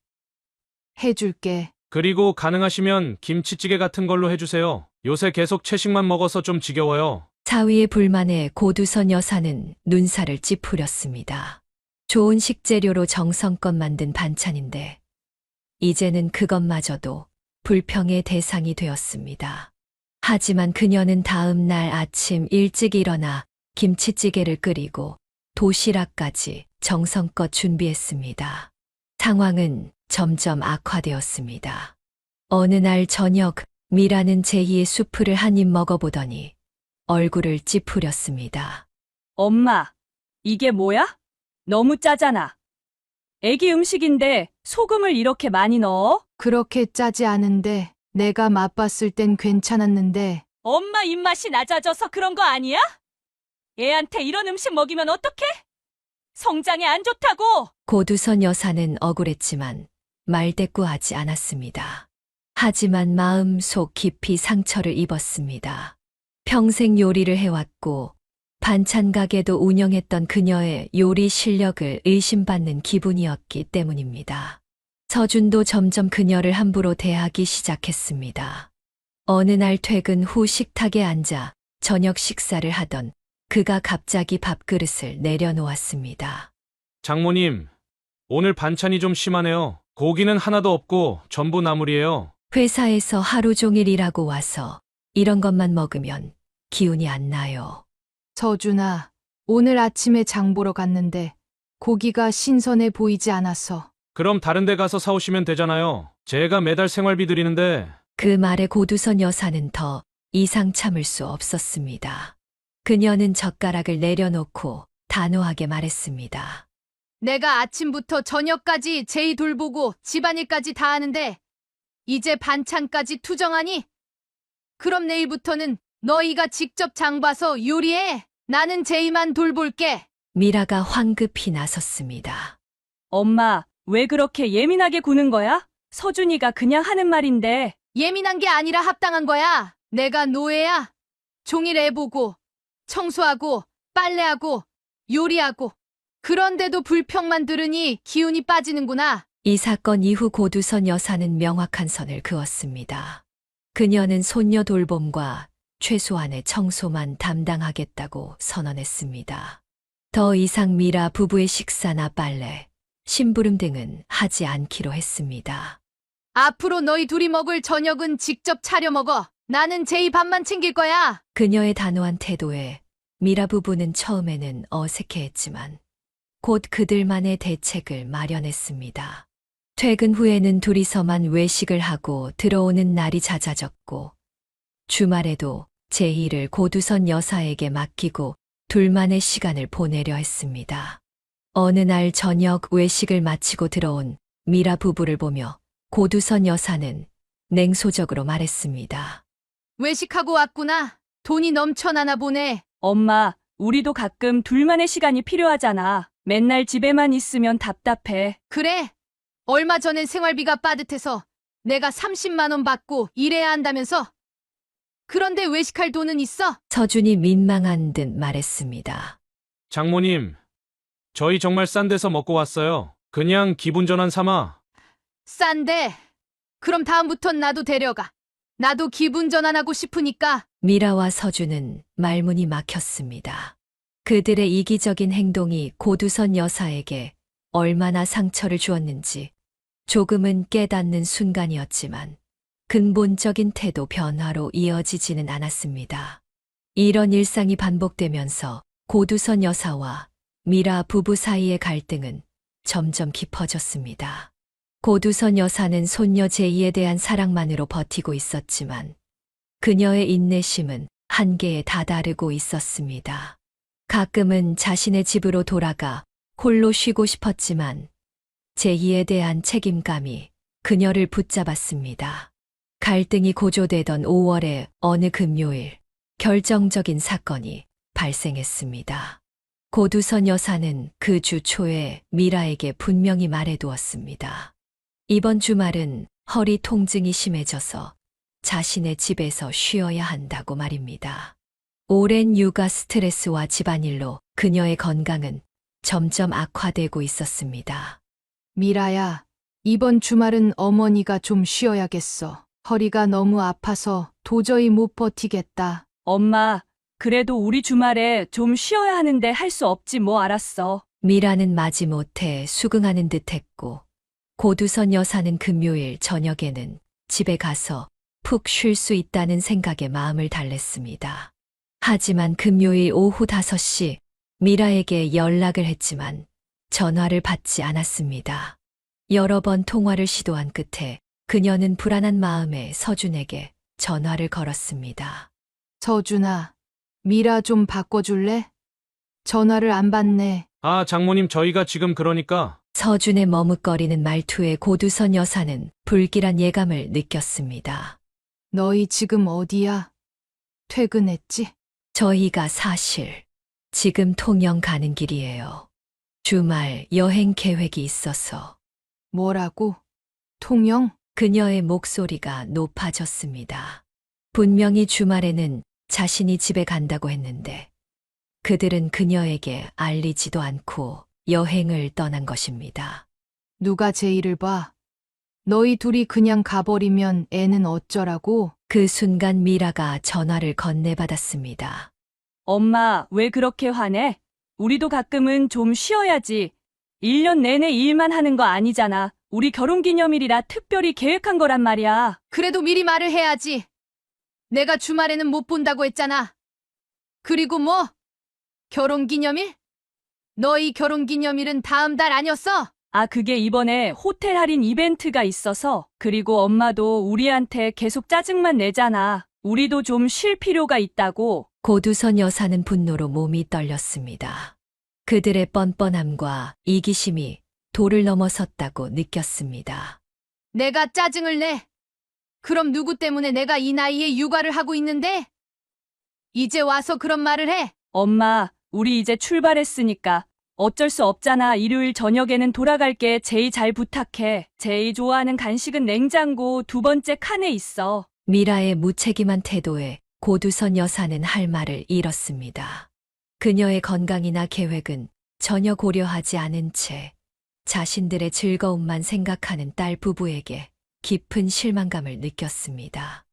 해줄게. 그리고 가능하시면 김치찌개 같은 걸로 해주세요. 요새 계속 채식만 먹어서 좀 지겨워요. 사위의 불만에 고두선 여사는 눈살을 찌푸렸습니다. 좋은 식재료로 정성껏 만든 반찬인데 이제는 그것마저도 불평의 대상이 되었습니다. 하지만 그녀는 다음 날 아침 일찍 일어나 김치찌개를 끓이고 도시락까지 정성껏 준비했습니다. 상황은 점점 악화되었습니다. 어느 날 저녁 미라는 제희의 수프를 한 입 먹어보더니 얼굴을 찌푸렸습니다. 엄마, 이게 뭐야? 너무 짜잖아. 애기 음식인데 소금을 이렇게 많이 넣어? 그렇게 짜지 않은데 내가 맛봤을 땐 괜찮았는데 엄마 입맛이 낮아져서 그런 거 아니야? 애한테 이런 음식 먹이면 어떡해? 성장에 안 좋다고! 고두선 여사는 억울했지만 말대꾸하지 않았습니다. 하지만 마음속 깊이 상처를 입었습니다. 평생 요리를 해왔고 반찬 가게도 운영했던 그녀의 요리 실력을 의심받는 기분이었기 때문입니다. 서준도 점점 그녀를 함부로 대하기 시작했습니다. 어느 날 퇴근 후 식탁에 앉아 저녁 식사를 하던 그가 갑자기 밥그릇을 내려놓았습니다. 장모님, 오늘 반찬이 좀 심하네요. 고기는 하나도 없고 전부 나물이에요. 회사에서 하루 종일 일하고 와서 이런 것만 먹으면 기운이 안 나요. 서준아, 오늘 아침에 장 보러 갔는데 고기가 신선해 보이지 않았어. 그럼 다른 데 가서 사오시면 되잖아요. 제가 매달 생활비 드리는데. 그 말에 고두선 여사는 더 이상 참을 수 없었습니다. 그녀는 젓가락을 내려놓고 단호하게 말했습니다. 내가 아침부터 저녁까지 제이 돌보고 집안일까지 다 하는데 이제 반찬까지 투정하니? 그럼 내일부터는 너희가 직접 장 봐서 요리해. 나는 제이만 돌볼게. 미라가 황급히 나섰습니다. 엄마, 왜 그렇게 예민하게 구는 거야? 서준이가 그냥 하는 말인데. 예민한 게 아니라 합당한 거야. 내가 노예야. 종일 애 보고 청소하고 빨래하고 요리하고 그런데도 불평만 들으니 기운이 빠지는구나. 이 사건 이후 고두선 여사는 명확한 선을 그었습니다. 그녀는 손녀 돌봄과 최소한의 청소만 담당하겠다고 선언했습니다. 더 이상 미라 부부의 식사나 빨래, 심부름 등은 하지 않기로 했습니다. 앞으로 너희 둘이 먹을 저녁은 직접 차려 먹어. 나는 제이 밥만 챙길 거야. 그녀의 단호한 태도에 미라 부부는 처음에는 어색해했지만 곧 그들만의 대책을 마련했습니다. 퇴근 후에는 둘이서만 외식을 하고 들어오는 날이 잦아졌고 주말에도 제이를 고두선 여사에게 맡기고 둘만의 시간을 보내려 했습니다. 어느 날 저녁 외식을 마치고 들어온 미라 부부를 보며 고두선 여사는 냉소적으로 말했습니다. 외식하고 왔구나. 돈이 넘쳐나나 보네. 엄마, 우리도 가끔 둘만의 시간이 필요하잖아. 맨날 집에만 있으면 답답해. 그래. 얼마 전엔 생활비가 빠듯해서 내가 30만 원 받고 일해야 한다면서? 그런데 외식할 돈은 있어? 서준이 민망한 듯 말했습니다. 장모님, 저희 정말 싼 데서 먹고 왔어요. 그냥 기분 전환 삼아. 싼데. 그럼 다음부턴 나도 데려가. 나도 기분 전환하고 싶으니까. 미라와 서준은 말문이 막혔습니다. 그들의 이기적인 행동이 고두선 여사에게 얼마나 상처를 주었는지 조금은 깨닫는 순간이었지만 근본적인 태도 변화로 이어지지는 않았습니다. 이런 일상이 반복되면서 고두선 여사와 미라 부부 사이의 갈등은 점점 깊어졌습니다. 고두선 여사는 손녀 제이에 대한 사랑만으로 버티고 있었지만 그녀의 인내심은 한계에 다다르고 있었습니다. 가끔은 자신의 집으로 돌아가 홀로 쉬고 싶었지만 제이에 대한 책임감이 그녀를 붙잡았습니다. 갈등이 고조되던 5월의 어느 금요일 결정적인 사건이 발생했습니다. 고두선 여사는 그 주 초에 미라에게 분명히 말해두었습니다. 이번 주말은 허리 통증이 심해져서 자신의 집에서 쉬어야 한다고 말입니다. 오랜 육아 스트레스와 집안일로 그녀의 건강은 점점 악화되고 있었습니다. 미라야, 이번 주말은 어머니가 좀 쉬어야겠어. 허리가 너무 아파서 도저히 못 버티겠다. 엄마, 그래도 우리 주말에 좀 쉬어야 하는데 할 수 없지 뭐 알았어. 미라는 마지못해 수긍하는 듯했고 고두선 여사는 금요일 저녁에는 집에 가서 푹 쉴 수 있다는 생각에 마음을 달랬습니다. 하지만 금요일 오후 5시 미라에게 연락을 했지만 전화를 받지 않았습니다. 여러 번 통화를 시도한 끝에 그녀는 불안한 마음에 서준에게 전화를 걸었습니다. 서준아, 미라 좀 바꿔줄래? 전화를 안 받네. 아, 장모님, 저희가 지금 그러니까. 서준의 머뭇거리는 말투에 고두선 여사는 불길한 예감을 느꼈습니다. 너희 지금 어디야? 퇴근했지? 저희가 사실 지금 통영 가는 길이에요. 주말 여행 계획이 있어서. 뭐라고? 통영? 그녀의 목소리가 높아졌습니다. 분명히 주말에는 자신이 집에 간다고 했는데 그들은 그녀에게 알리지도 않고 여행을 떠난 것입니다. 누가 제이를 봐? 너희 둘이 그냥 가버리면 애는 어쩌라고? 그 순간 미라가 전화를 건네받았습니다. 엄마, 왜 그렇게 화내? 우리도 가끔은 좀 쉬어야지. 1년 내내 일만 하는 거 아니잖아. 우리 결혼기념일이라 특별히 계획한 거란 말이야. 그래도 미리 말을 해야지. 내가 주말에는 못 본다고 했잖아. 그리고 뭐? 결혼기념일? 너희 결혼기념일은 다음 달 아니었어? 아, 그게 이번에 호텔 할인 이벤트가 있어서. 그리고 엄마도 우리한테 계속 짜증만 내잖아. 우리도 좀 쉴 필요가 있다고. 고두선 여사는 분노로 몸이 떨렸습니다. 그들의 뻔뻔함과 이기심이 도를 넘어섰다고 느꼈습니다. 내가 짜증을 내. 그럼 누구 때문에 내가 이 나이에 육아를 하고 있는데? 이제 와서 그런 말을 해? 엄마, 우리 이제 출발했으니까 어쩔 수 없잖아. 일요일 저녁에는 돌아갈게. 제이 잘 부탁해. 제이 좋아하는 간식은 냉장고 2번째 칸에 있어. 미라의 무책임한 태도에 고두선 여사는 할 말을 잃었습니다. 그녀의 건강이나 계획은 전혀 고려하지 않은 채 자신들의 즐거움만 생각하는 딸 부부에게 깊은 실망감을 느꼈습니다.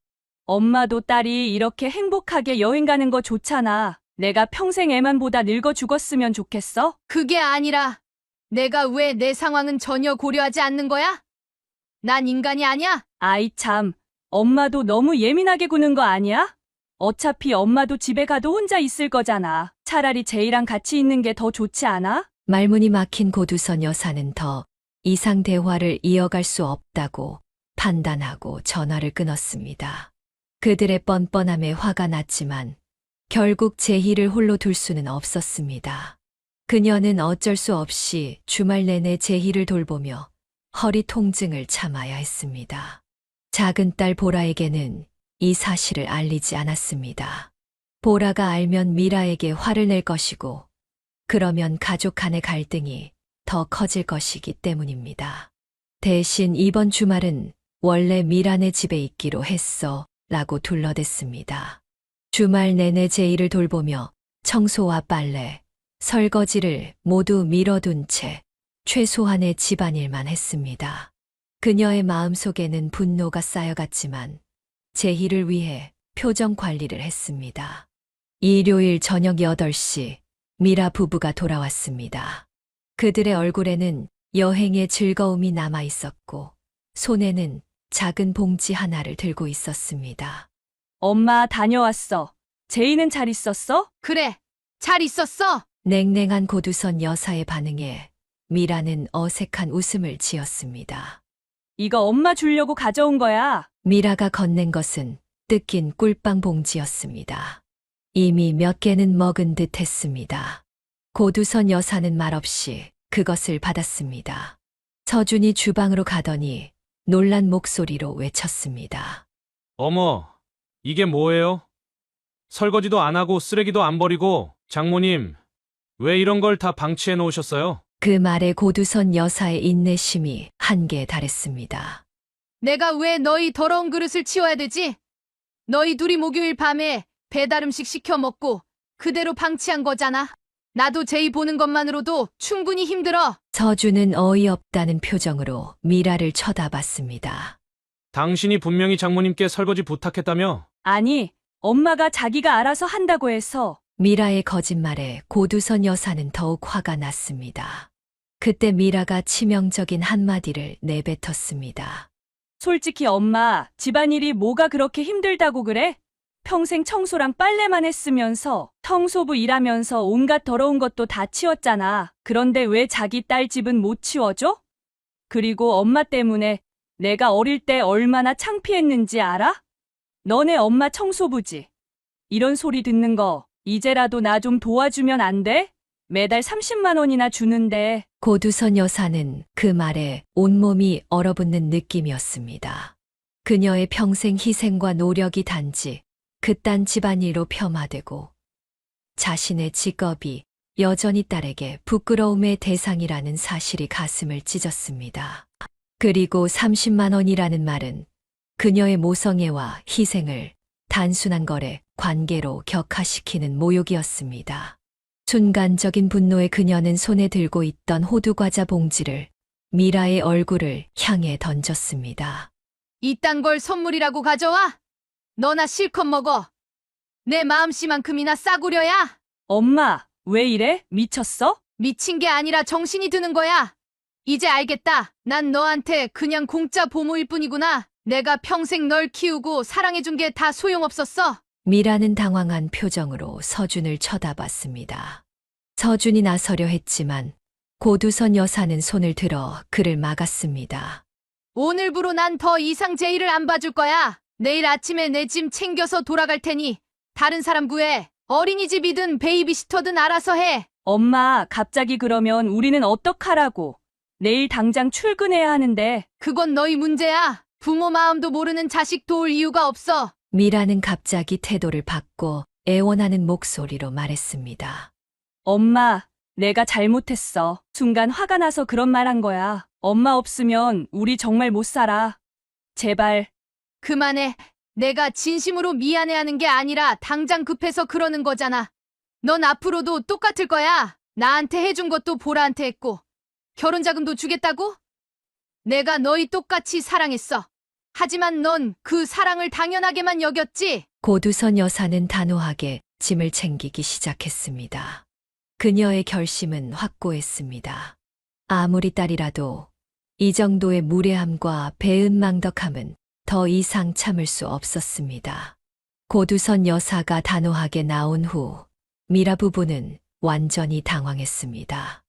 엄마도 딸이 이렇게 행복하게 여행 가는 거 좋잖아. 내가 평생 애만 보다 늙어 죽었으면 좋겠어? 그게 아니라 내가 왜 내 상황은 전혀 고려하지 않는 거야? 난 인간이 아니야? 아이 참, 엄마도 너무 예민하게 구는 거 아니야? 어차피 엄마도 집에 가도 혼자 있을 거잖아. 차라리 제이랑 같이 있는 게 더 좋지 않아? 말문이 막힌 고두선 여사는 더 이상 대화를 이어갈 수 없다고 판단하고 전화를 끊었습니다. 그들의 뻔뻔함에 화가 났지만 결국 제희를 홀로 둘 수는 없었습니다. 그녀는 어쩔 수 없이 주말 내내 제희를 돌보며 허리 통증을 참아야 했습니다. 작은 딸 보라에게는 이 사실을 알리지 않았습니다. 보라가 알면 미라에게 화를 낼 것이고 그러면 가족 간의 갈등이 더 커질 것이기 때문입니다. 대신 이번 주말은 원래 미라네 집에 있기로 했어 라고 둘러댔습니다. 주말 내내 제이를 돌보며 청소와 빨래, 설거지를 모두 미뤄둔 채 최소한의 집안일만 했습니다. 그녀의 마음속에는 분노가 쌓여갔지만 제희를 위해 표정 관리를 했습니다. 일요일 저녁 8시 미라 부부가 돌아왔습니다. 그들의 얼굴에는 여행의 즐거움이 남아 있었고 손에는 작은 봉지 하나를 들고 있었습니다. 엄마 다녀왔어. 제이는 잘 있었어? 그래, 잘 있었어. 냉랭한 고두선 여사의 반응에 미라는 어색한 웃음을 지었습니다. 이거 엄마 주려고 가져온 거야. 미라가 건넨 것은 뜯긴 꿀빵 봉지였습니다. 이미 몇 개는 먹은 듯 했습니다. 고두선 여사는 말없이 그것을 받았습니다. 서준이 주방으로 가더니 놀란 목소리로 외쳤습니다. 어머, 이게 뭐예요? 설거지도 안 하고 쓰레기도 안 버리고 장모님, 왜 이런 걸 다 방치해 놓으셨어요? 그 말에 고두선 여사의 인내심이 한계에 달했습니다. 내가 왜 너희 더러운 그릇을 치워야 되지? 너희 둘이 목요일 밤에 배달 음식 시켜 먹고 그대로 방치한 거잖아. 나도 제이 보는 것만으로도 충분히 힘들어. 서준은 어이없다는 표정으로 미라를 쳐다봤습니다. 당신이 분명히 장모님께 설거지 부탁했다며? 아니, 엄마가 자기가 알아서 한다고 해서. 미라의 거짓말에 고두선 여사는 더욱 화가 났습니다. 그때 미라가 치명적인 한마디를 내뱉었습니다. 솔직히 엄마, 집안일이 뭐가 그렇게 힘들다고 그래? 평생 청소랑 빨래만 했으면서 청소부 일하면서 온갖 더러운 것도 다 치웠잖아. 그런데 왜 자기 딸 집은 못 치워줘? 그리고 엄마 때문에 내가 어릴 때 얼마나 창피했는지 알아? 너네 엄마 청소부지. 이런 소리 듣는 거 이제라도 나 좀 도와주면 안 돼? 매달 30만 원이나 주는데. 고두선 여사는 그 말에 온몸이 얼어붙는 느낌이었습니다. 그녀의 평생 희생과 노력이 단지 그딴 집안일로 폄하되고 자신의 직업이 여전히 딸에게 부끄러움의 대상이라는 사실이 가슴을 찢었습니다. 그리고 30만 원이라는 말은 그녀의 모성애와 희생을 단순한 거래, 관계로 격화시키는 모욕이었습니다. 순간적인 분노에 그녀는 손에 들고 있던 호두과자 봉지를 미라의 얼굴을 향해 던졌습니다. 이딴 걸 선물이라고 가져와? 너나 실컷 먹어. 내 마음씨만큼이나 싸구려야? 엄마, 왜 이래? 미쳤어? 미친 게 아니라 정신이 드는 거야. 이제 알겠다. 난 너한테 그냥 공짜 보모일 뿐이구나. 내가 평생 널 키우고 사랑해준 게 다 소용없었어. 미라는 당황한 표정으로 서준을 쳐다봤습니다. 서준이 나서려 했지만 고두선 여사는 손을 들어 그를 막았습니다. 오늘부로 난 더 이상 제의를 안 봐줄 거야. 내일 아침에 내 짐 챙겨서 돌아갈 테니 다른 사람 구해. 어린이집이든 베이비시터든 알아서 해. 엄마, 갑자기 그러면 우리는 어떡하라고? 내일 당장 출근해야 하는데. 그건 너희 문제야. 부모 마음도 모르는 자식 도울 이유가 없어. 미라는 갑자기 태도를 바꿔 애원하는 목소리로 말했습니다. 엄마, 내가 잘못했어. 순간 화가 나서 그런 말 한 거야. 엄마 없으면 우리 정말 못 살아. 제발. 그만해. 내가 진심으로 미안해하는 게 아니라 당장 급해서 그러는 거잖아. 넌 앞으로도 똑같을 거야. 나한테 해준 것도 보라한테 했고 결혼자금도 주겠다고? 내가 너희 똑같이 사랑했어. 하지만 넌 그 사랑을 당연하게만 여겼지? 고두선 여사는 단호하게 짐을 챙기기 시작했습니다. 그녀의 결심은 확고했습니다. 아무리 딸이라도 이 정도의 무례함과 배은망덕함은 더 이상 참을 수 없었습니다. 고두선 여사가 단호하게 나온 후 미라 부부는 완전히 당황했습니다.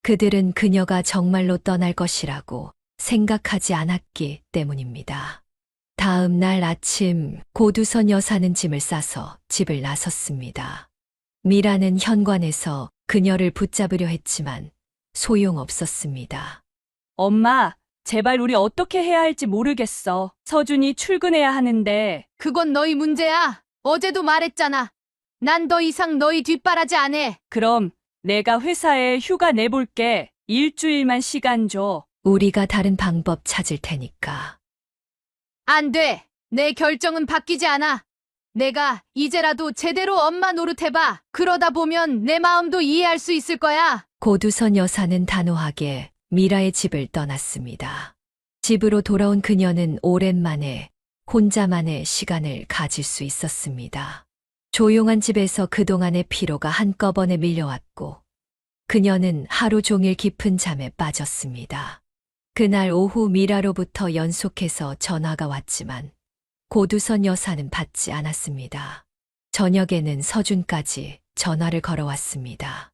그들은 그녀가 정말로 떠날 것이라고 생각하지 않았기 때문입니다. 다음 날 아침 고두선 여사는 짐을 싸서 집을 나섰습니다. 미라는 현관에서 그녀를 붙잡으려 했지만 소용없었습니다. 엄마, 제발 우리 어떻게 해야 할지 모르겠어. 서준이 출근해야 하는데. 그건 너희 문제야. 어제도 말했잖아. 난 더 이상 너희 뒷바라지 안 해. 그럼 내가 회사에 휴가 내볼게. 일주일만 시간 줘. 우리가 다른 방법 찾을 테니까. 안 돼. 내 결정은 바뀌지 않아. 내가 이제라도 제대로 엄마 노릇해봐. 그러다 보면 내 마음도 이해할 수 있을 거야. 고두선 여사는 단호하게 미라의 집을 떠났습니다. 집으로 돌아온 그녀는 오랜만에 혼자만의 시간을 가질 수 있었습니다. 조용한 집에서 그동안의 피로가 한꺼번에 밀려왔고 그녀는 하루 종일 깊은 잠에 빠졌습니다. 그날 오후 미라로부터 연속해서 전화가 왔지만 고두선 여사는 받지 않았습니다. 저녁에는 서준까지 전화를 걸어왔습니다.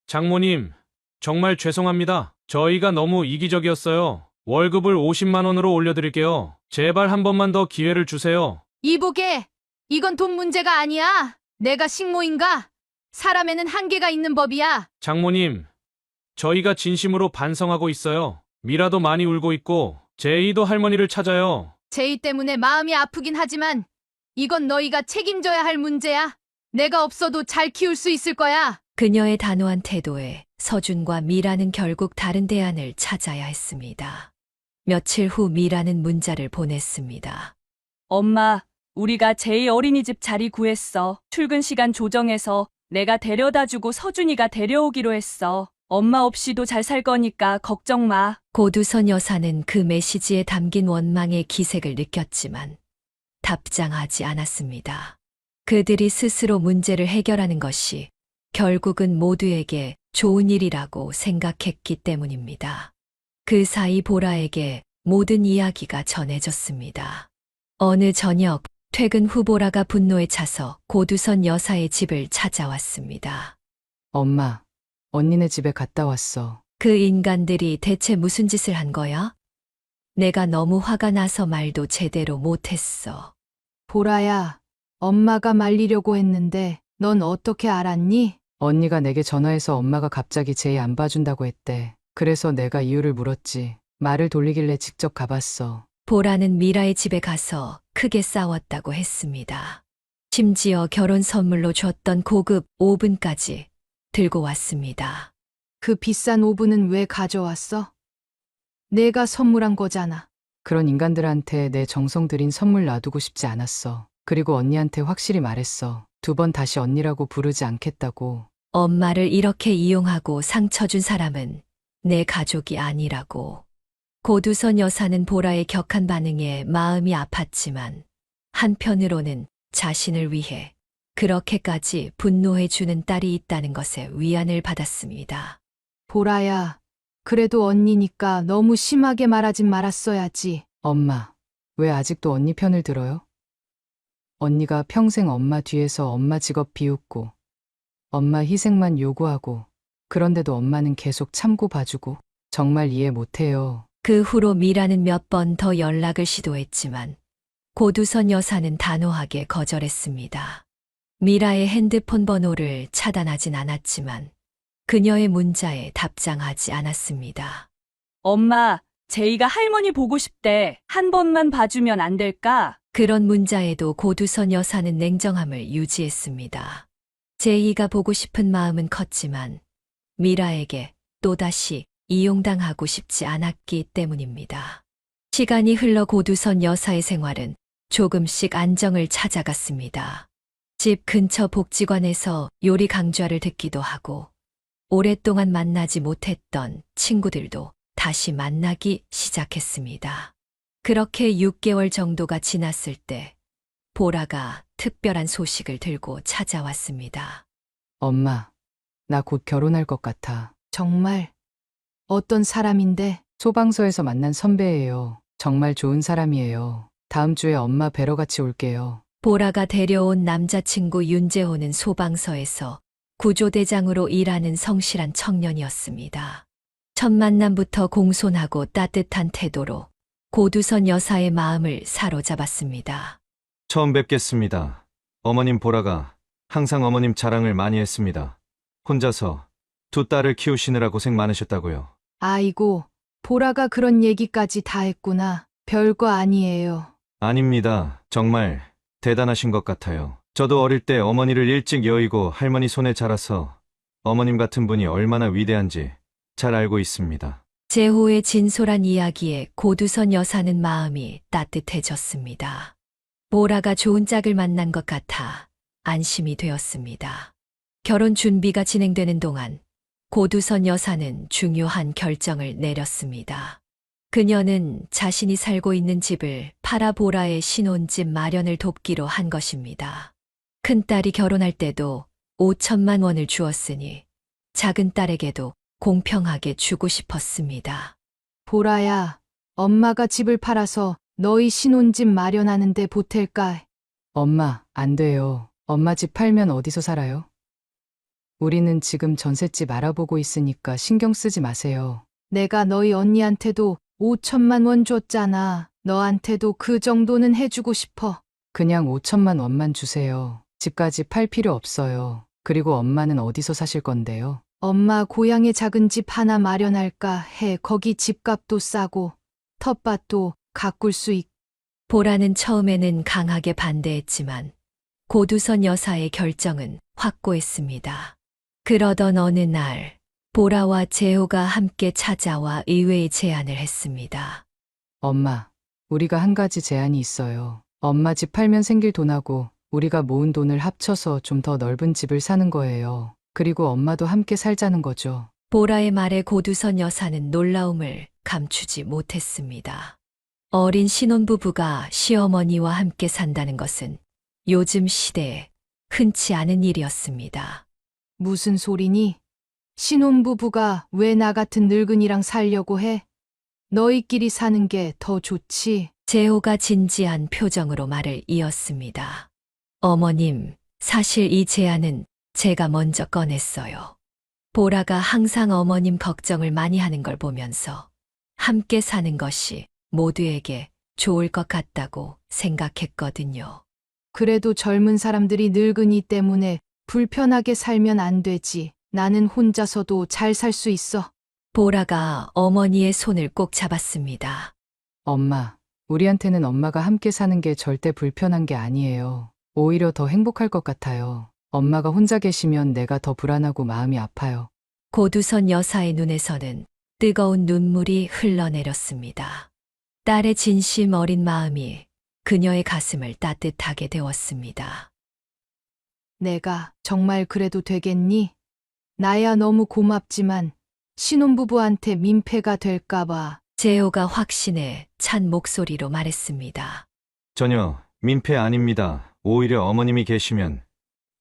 장모님, 정말 죄송합니다. 저희가 너무 이기적이었어요. 월급을 50만 원으로 올려드릴게요. 제발 한 번만 더 기회를 주세요. 이보게, 이건 돈 문제가 아니야. 내가 식모인가? 사람에는 한계가 있는 법이야. 장모님, 저희가 진심으로 반성하고 있어요. 미라도 많이 울고 있고 제이도 할머니를 찾아요. 제이 때문에 마음이 아프긴 하지만 이건 너희가 책임져야 할 문제야. 내가 없어도 잘 키울 수 있을 거야. 그녀의 단호한 태도에 서준과 미라는 결국 다른 대안을 찾아야 했습니다. 며칠 후 미라는 문자를 보냈습니다. 엄마, 우리가 제이 어린이집 자리 구했어. 출근 시간 조정해서 내가 데려다주고 서준이가 데려오기로 했어. 엄마 없이도 잘 살 거니까 걱정 마. 고두선 여사는 그 메시지에 담긴 원망의 기색을 느꼈지만 답장하지 않았습니다. 그들이 스스로 문제를 해결하는 것이 결국은 모두에게 좋은 일이라고 생각했기 때문입니다. 그 사이 보라에게 모든 이야기가 전해졌습니다. 어느 저녁 퇴근 후 보라가 분노에 차서 고두선 여사의 집을 찾아왔습니다. 엄마, 언니네 집에 갔다 왔어. 그 인간들이 대체 무슨 짓을 한 거야? 내가 너무 화가 나서 말도 제대로 못했어. 보라야, 엄마가 말리려고 했는데 넌 어떻게 알았니? 언니가 내게 전화해서 엄마가 갑자기 제이 안 봐준다고 했대. 그래서 내가 이유를 물었지. 말을 돌리길래 직접 가봤어. 보라는 미라의 집에 가서 크게 싸웠다고 했습니다. 심지어 결혼 선물로 줬던 고급 오븐까지 들고 왔습니다. 그 비싼 오븐은 왜 가져왔어? 내가 선물한 거잖아. 그런 인간들한테 내 정성 들인 선물 놔두고 싶지 않았어. 그리고 언니한테 확실히 말했어. 2번 다시 언니라고 부르지 않겠다고. 엄마를 이렇게 이용하고 상처 준 사람은 내 가족이 아니라고. 고두선 여사는 보라의 격한 반응에 마음이 아팠지만 한편으로는 자신을 위해 그렇게까지 분노해 주는 딸이 있다는 것에 위안을 받았습니다. 보라야, 그래도 언니니까 너무 심하게 말하진 말았어야지. 엄마, 왜 아직도 언니 편을 들어요? 언니가 평생 엄마 뒤에서 엄마 직업 비웃고, 엄마 희생만 요구하고, 그런데도 엄마는 계속 참고 봐주고, 정말 이해 못해요. 그 후로 미라는 몇 번 더 연락을 시도했지만 고두선 여사는 단호하게 거절했습니다. 미라의 핸드폰 번호를 차단하진 않았지만 그녀의 문자에 답장하지 않았습니다. 엄마, 제이가 할머니 보고 싶대. 한 번만 봐주면 안 될까? 그런 문자에도 고두선 여사는 냉정함을 유지했습니다. 제이가 보고 싶은 마음은 컸지만 미라에게 또다시 이용당하고 싶지 않았기 때문입니다. 시간이 흘러 고두선 여사의 생활은 조금씩 안정을 찾아갔습니다. 집 근처 복지관에서 요리 강좌를 듣기도 하고 오랫동안 만나지 못했던 친구들도 다시 만나기 시작했습니다. 그렇게 6개월 정도가 지났을 때 보라가 특별한 소식을 들고 찾아왔습니다. 엄마, 나 곧 결혼할 것 같아. 정말 어떤 사람인데? 소방서에서 만난 선배예요. 정말 좋은 사람이에요. 다음 주에 엄마 뵈러 같이 올게요. 보라가 데려온 남자친구 윤재호는 소방서에서 구조대장으로 일하는 성실한 청년이었습니다. 첫 만남부터 공손하고 따뜻한 태도로 고두선 여사의 마음을 사로잡았습니다. 처음 뵙겠습니다. 어머님 보라가 항상 어머님 자랑을 많이 했습니다. 혼자서 2딸을 키우시느라 고생 많으셨다고요. 아이고, 보라가 그런 얘기까지 다 했구나. 별거 아니에요. 아닙니다. 정말 대단하신 것 같아요. 저도 어릴 때 어머니를 일찍 여의고 할머니 손에 자라서 어머님 같은 분이 얼마나 위대한지 잘 알고 있습니다. 재호의 진솔한 이야기에 고두선 여사는 마음이 따뜻해졌습니다. 보라가 좋은 짝을 만난 것 같아 안심이 되었습니다. 결혼 준비가 진행되는 동안 고두선 여사는 중요한 결정을 내렸습니다. 그녀는 자신이 살고 있는 집을 팔아 보라의 신혼집 마련을 돕기로 한 것입니다. 큰딸이 결혼할 때도 5천만 원을 주었으니 작은 딸에게도 공평하게 주고 싶었습니다. 보라야, 엄마가 집을 팔아서 너희 신혼집 마련하는데 보탤까? 엄마, 안 돼요. 엄마 집 팔면 어디서 살아요? 우리는 지금 전셋집 알아보고 있으니까 신경 쓰지 마세요. 내가 너희 언니한테도 5천만 원 줬잖아. 너한테도 그 정도는 해주고 싶어. 그냥 5천만 원만 주세요. 집까지 팔 필요 없어요. 그리고 엄마는 어디서 사실 건데요? 엄마 고향에 작은 집 하나 마련할까 해. 거기 집값도 싸고 텃밭도 가꿀 수 있고. 보라는 처음에는 강하게 반대했지만 고두선 여사의 결정은 확고했습니다. 그러던 어느 날 보라와 재호가 함께 찾아와 의외의 제안을 했습니다. 엄마, 우리가 한 가지 제안이 있어요. 엄마 집 팔면 생길 돈하고 우리가 모은 돈을 합쳐서 좀 더 넓은 집을 사는 거예요. 그리고 엄마도 함께 살자는 거죠. 보라의 말에 고두선 여사는 놀라움을 감추지 못했습니다. 어린 신혼부부가 시어머니와 함께 산다는 것은 요즘 시대에 흔치 않은 일이었습니다. 무슨 소리니? 신혼부부가 왜 나 같은 늙은이랑 살려고 해? 너희끼리 사는 게 더 좋지. 재호가 진지한 표정으로 말을 이었습니다. 어머님, 사실 이 제안은 제가 먼저 꺼냈어요. 보라가 항상 어머님 걱정을 많이 하는 걸 보면서 함께 사는 것이 모두에게 좋을 것 같다고 생각했거든요. 그래도 젊은 사람들이 늙은이 때문에 불편하게 살면 안 되지. 나는 혼자서도 잘 살 수 있어. 보라가 어머니의 손을 꼭 잡았습니다. 엄마, 우리한테는 엄마가 함께 사는 게 절대 불편한 게 아니에요. 오히려 더 행복할 것 같아요. 엄마가 혼자 계시면 내가 더 불안하고 마음이 아파요. 고두선 여사의 눈에서는 뜨거운 눈물이 흘러내렸습니다. 딸의 진심 어린 마음이 그녀의 가슴을 따뜻하게 데웠습니다. 내가 정말 그래도 되겠니? 나야 너무 고맙지만 신혼부부한테 민폐가 될까봐. 재호가 확신에 찬 목소리로 말했습니다. 전혀 민폐 아닙니다. 오히려 어머님이 계시면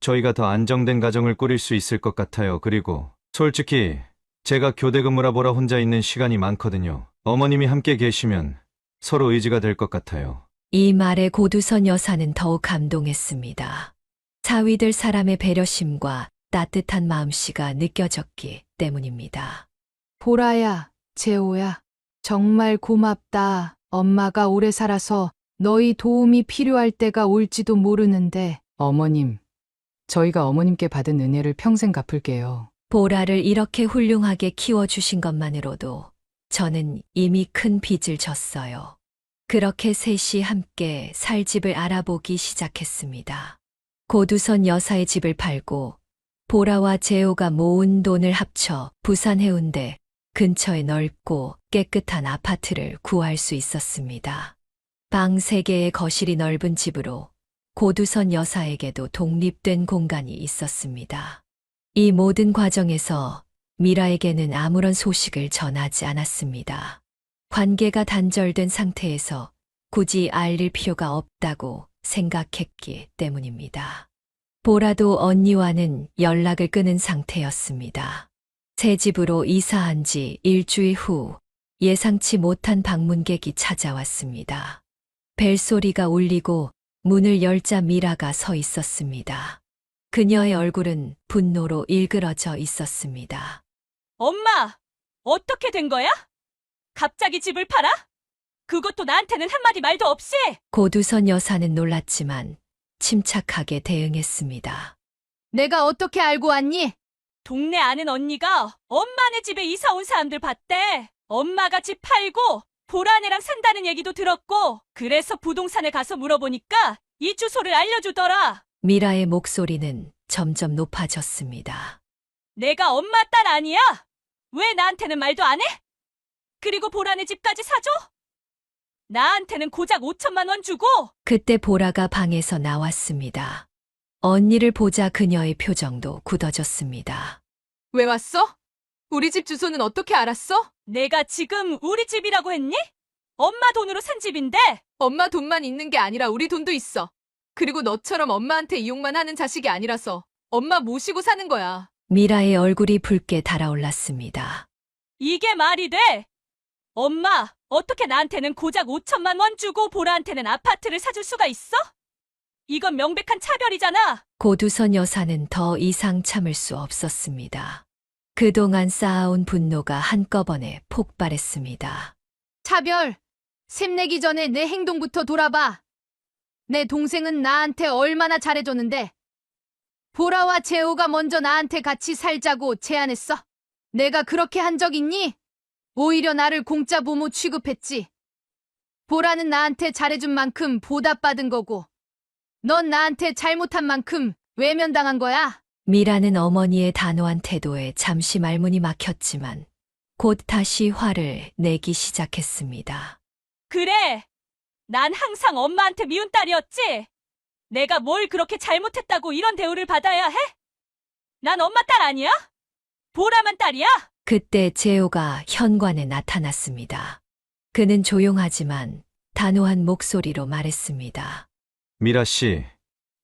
저희가 더 안정된 가정을 꾸릴 수 있을 것 같아요. 그리고 솔직히 제가 교대 근무라 보라 혼자 있는 시간이 많거든요. 어머님이 함께 계시면 서로 의지가 될 것 같아요. 이 말에 고두선 여사는 더욱 감동했습니다. 사위들 사람의 배려심과 따뜻한 마음씨가 느껴졌기 때문입니다. 보라야, 재호야, 정말 고맙다. 엄마가 오래 살아서 너희 도움이 필요할 때가 올지도 모르는데. 어머님, 저희가 어머님께 받은 은혜를 평생 갚을게요. 보라를 이렇게 훌륭하게 키워주신 것만으로도 저는 이미 큰 빚을 졌어요. 그렇게 셋이 함께 살 집을 알아보기 시작했습니다. 고두선 여사의 집을 팔고 보라와 재호가 모은 돈을 합쳐 부산 해운대 근처에 넓고 깨끗한 아파트를 구할 수 있었습니다. 방 3개의 거실이 넓은 집으로 고두선 여사에게도 독립된 공간이 있었습니다. 이 모든 과정에서 미라에게는 아무런 소식을 전하지 않았습니다. 관계가 단절된 상태에서 굳이 알릴 필요가 없다고 생각했기 때문입니다. 보라도 언니와는 연락을 끊은 상태였습니다. 새 집으로 이사한 지 일주일 후 예상치 못한 방문객이 찾아왔습니다. 벨소리가 울리고 문을 열자 미라가 서 있었습니다. 그녀의 얼굴은 분노로 일그러져 있었습니다. 엄마, 어떻게 된 거야? 갑자기 집을 팔아? 그것도 나한테는 한마디 말도 없이? 고두선 여사는 놀랐지만 침착하게 대응했습니다. 내가 어떻게 알고 왔니? 동네 아는 언니가 엄마네 집에 이사 온 사람들 봤대. 엄마가 집 팔고 보라네랑 산다는 얘기도 들었고, 그래서 부동산에 가서 물어보니까 이 주소를 알려주더라. 미라의 목소리는 점점 높아졌습니다. 내가 엄마 딸 아니야? 왜 나한테는 말도 안 해? 그리고 보라네 집까지 사줘? 나한테는 고작 5천만 원 주고. 그때 보라가 방에서 나왔습니다. 언니를 보자 그녀의 표정도 굳어졌습니다. 왜 왔어? 우리 집 주소는 어떻게 알았어? 내가 지금 우리 집이라고 했니? 엄마 돈으로 산 집인데. 엄마 돈만 있는 게 아니라 우리 돈도 있어. 그리고 너처럼 엄마한테 이용만 하는 자식이 아니라서 엄마 모시고 사는 거야. 미라의 얼굴이 붉게 달아올랐습니다. 이게 말이 돼? 엄마, 어떻게 나한테는 고작 5천만 원 주고 보라한테는 아파트를 사줄 수가 있어? 이건 명백한 차별이잖아. 고두선 여사는 더 이상 참을 수 없었습니다. 그동안 쌓아온 분노가 한꺼번에 폭발했습니다. 차별. 샘내기 전에 내 행동부터 돌아봐. 내 동생은 나한테 얼마나 잘해줬는데. 보라와 재호가 먼저 나한테 같이 살자고 제안했어. 내가 그렇게 한 적 있니? 오히려 나를 공짜 부모 취급했지. 보라는 나한테 잘해준 만큼 보답받은 거고, 넌 나한테 잘못한 만큼 외면당한 거야. 미라는 어머니의 단호한 태도에 잠시 말문이 막혔지만 곧 다시 화를 내기 시작했습니다. 그래. 난 항상 엄마한테 미운 딸이었지. 내가 뭘 그렇게 잘못했다고 이런 대우를 받아야 해? 난 엄마 딸 아니야? 보라만 딸이야? 그때 재호가 현관에 나타났습니다. 그는 조용하지만 단호한 목소리로 말했습니다. 미라 씨,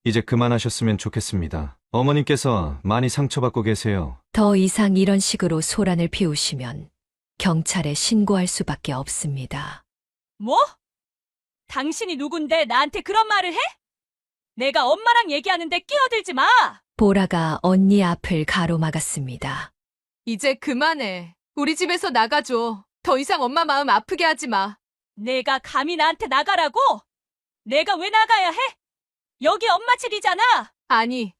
이제 그만하셨으면 좋겠습니다. 어머님께서 많이 상처받고 계세요. 더 이상 이런 식으로 소란을 피우시면 경찰에 신고할 수밖에 없습니다. 뭐? 당신이 누군데 나한테 그런 말을 해? 내가 엄마랑 얘기하는데 끼어들지 마! 보라가 언니 앞을 가로막았습니다. 이제 그만해. 우리 집에서 나가줘. 더 이상 엄마 마음 아프게 하지 마. 내가 감히 나한테 나가라고? 내가 왜 나가야 해? 여기 엄마 집이잖아! 아니,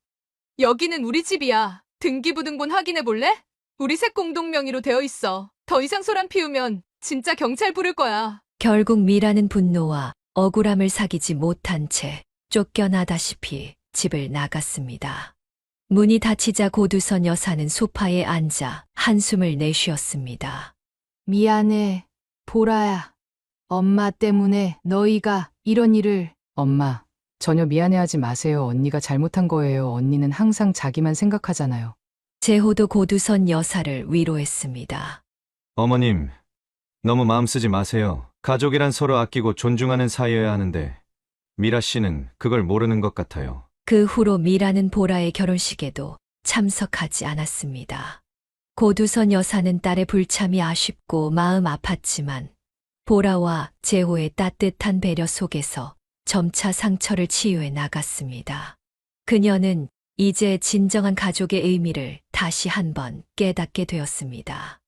여기는 우리 집이야. 등기부등본 확인해 볼래? 우리 셋 공동 명의로 되어 있어. 더 이상 소란 피우면 진짜 경찰 부를 거야. 결국 미라는 분노와 억울함을 사귀지 못한 채 쫓겨나다시피 집을 나갔습니다. 문이 닫히자 고두선 여사는 소파에 앉아 한숨을 내쉬었습니다. 미안해, 보라야. 엄마 때문에 너희가 이런 일을. 엄마, 전혀 미안해하지 마세요. 언니가 잘못한 거예요. 언니는 항상 자기만 생각하잖아요. 재호도 고두선 여사를 위로했습니다. 어머님, 너무 마음 쓰지 마세요. 가족이란 서로 아끼고 존중하는 사이여야 하는데 미라 씨는 그걸 모르는 것 같아요. 그 후로 미라는 보라의 결혼식에도 참석하지 않았습니다. 고두선 여사는 딸의 불참이 아쉽고 마음 아팠지만 보라와 재호의 따뜻한 배려 속에서 점차 상처를 치유해 나갔습니다. 그녀는 이제 진정한 가족의 의미를 다시 한번 깨닫게 되었습니다.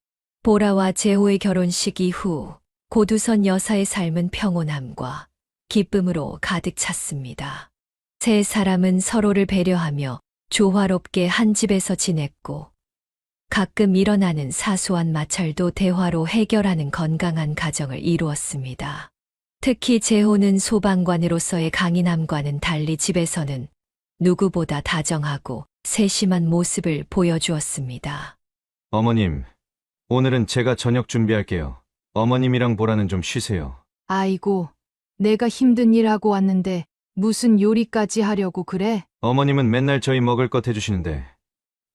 보라와 재호의 결혼식 이후 고두선 여사의 삶은 평온함과 기쁨으로 가득 찼습니다. 세 사람은 서로를 배려하며 조화롭게 한 집에서 지냈고 가끔 일어나는 사소한 마찰도 대화로 해결하는 건강한 가정을 이루었습니다. 특히 재호는 소방관으로서의 강인함과는 달리 집에서는 누구보다 다정하고 세심한 모습을 보여주었습니다. 어머님, 오늘은 제가 저녁 준비할게요. 어머님이랑 보라는 좀 쉬세요. 아이고, 내가 힘든 일하고 왔는데 무슨 요리까지 하려고 그래? 어머님은 맨날 저희 먹을 것 해주시는데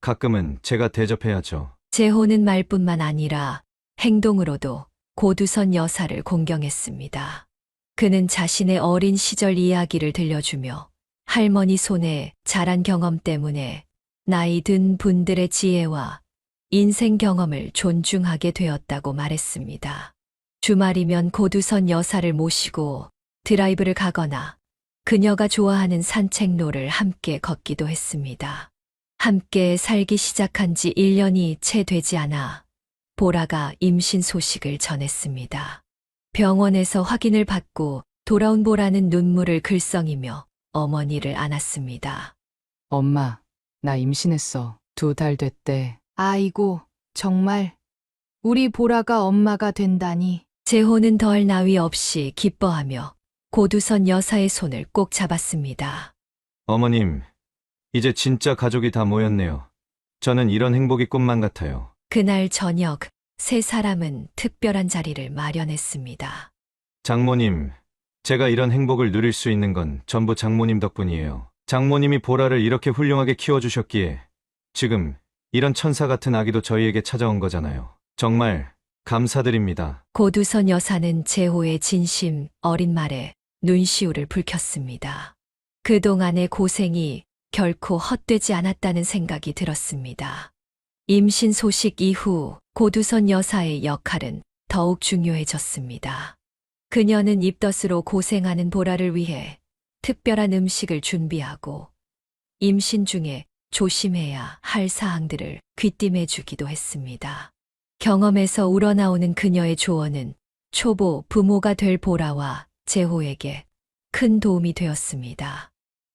가끔은 제가 대접해야죠. 재호는 말뿐만 아니라 행동으로도 고두선 여사를 공경했습니다. 그는 자신의 어린 시절 이야기를 들려주며 할머니 손에 자란 경험 때문에 나이 든 분들의 지혜와 인생 경험을 존중하게 되었다고 말했습니다. 주말이면 고두선 여사를 모시고 드라이브를 가거나 그녀가 좋아하는 산책로를 함께 걷기도 했습니다. 함께 살기 시작한 지 1년이 채 되지 않아 보라가 임신 소식을 전했습니다. 병원에서 확인을 받고 돌아온 보라는 눈물을 글썽이며 어머니를 안았습니다. 엄마, 나 임신했어. 2달 됐대. 아이고, 정말. 우리 보라가 엄마가 된다니. 재호는 더할 나위 없이 기뻐하며 고두선 여사의 손을 꼭 잡았습니다. 어머님, 이제 진짜 가족이 다 모였네요. 저는 이런 행복이 꿈만 같아요. 그날 저녁 세 사람은 특별한 자리를 마련했습니다. 장모님, 제가 이런 행복을 누릴 수 있는 건 전부 장모님 덕분이에요. 장모님이 보라를 이렇게 훌륭하게 키워주셨기에 지금 이런 천사 같은 아기도 저희에게 찾아온 거잖아요. 정말 감사드립니다. 고두선 여사는 재호의 진심 어린 말에 눈시울을 붉혔습니다. 그동안의 고생이 결코 헛되지 않았다는 생각이 들었습니다. 임신 소식 이후 고두선 여사의 역할은 더욱 중요해졌습니다. 그녀는 입덧으로 고생하는 보라를 위해 특별한 음식을 준비하고 임신 중에 조심해야 할 사항들을 귀띔해 주기도 했습니다. 경험에서 우러나오는 그녀의 조언은 초보 부모가 될 보라와 재호에게 큰 도움이 되었습니다.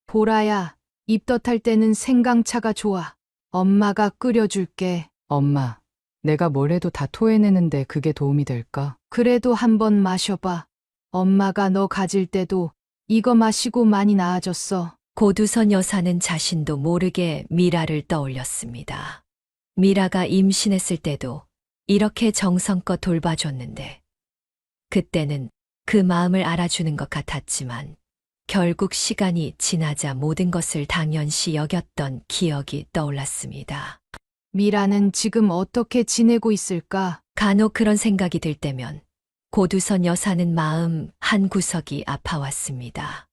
보라야, 입덧할 때는 생강차가 좋아. 엄마가 끓여줄게. 엄마, 내가 뭘 해도 다 토해내는데 그게 도움이 될까? 그래도 한번 마셔봐. 엄마가 너 가질 때도 이거 마시고 많이 나아졌어. 고두선 여사는 자신도 모르게 미라를 떠올렸습니다. 미라가 임신했을 때도 이렇게 정성껏 돌봐줬는데 그때는 그 마음을 알아주는 것 같았지만 결국 시간이 지나자 모든 것을 당연시 여겼던 기억이 떠올랐습니다. 미라는 지금 어떻게 지내고 있을까? 간혹 그런 생각이 들 때면 고두선 여사는 마음 한구석이 아파왔습니다.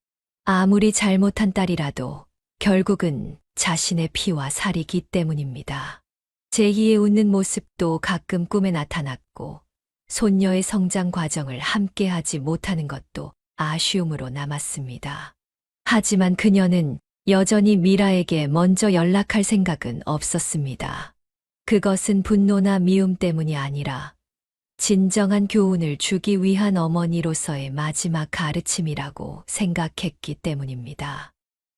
아무리 잘못한 딸이라도 결국은 자신의 피와 살이기 때문입니다. 제희의 웃는 모습도 가끔 꿈에 나타났고 손녀의 성장 과정을 함께하지 못하는 것도 아쉬움으로 남았습니다. 하지만 그녀는 여전히 미라에게 먼저 연락할 생각은 없었습니다. 그것은 분노나 미움 때문이 아니라 진정한 교훈을 주기 위한 어머니로서의 마지막 가르침이라고 생각했기 때문입니다.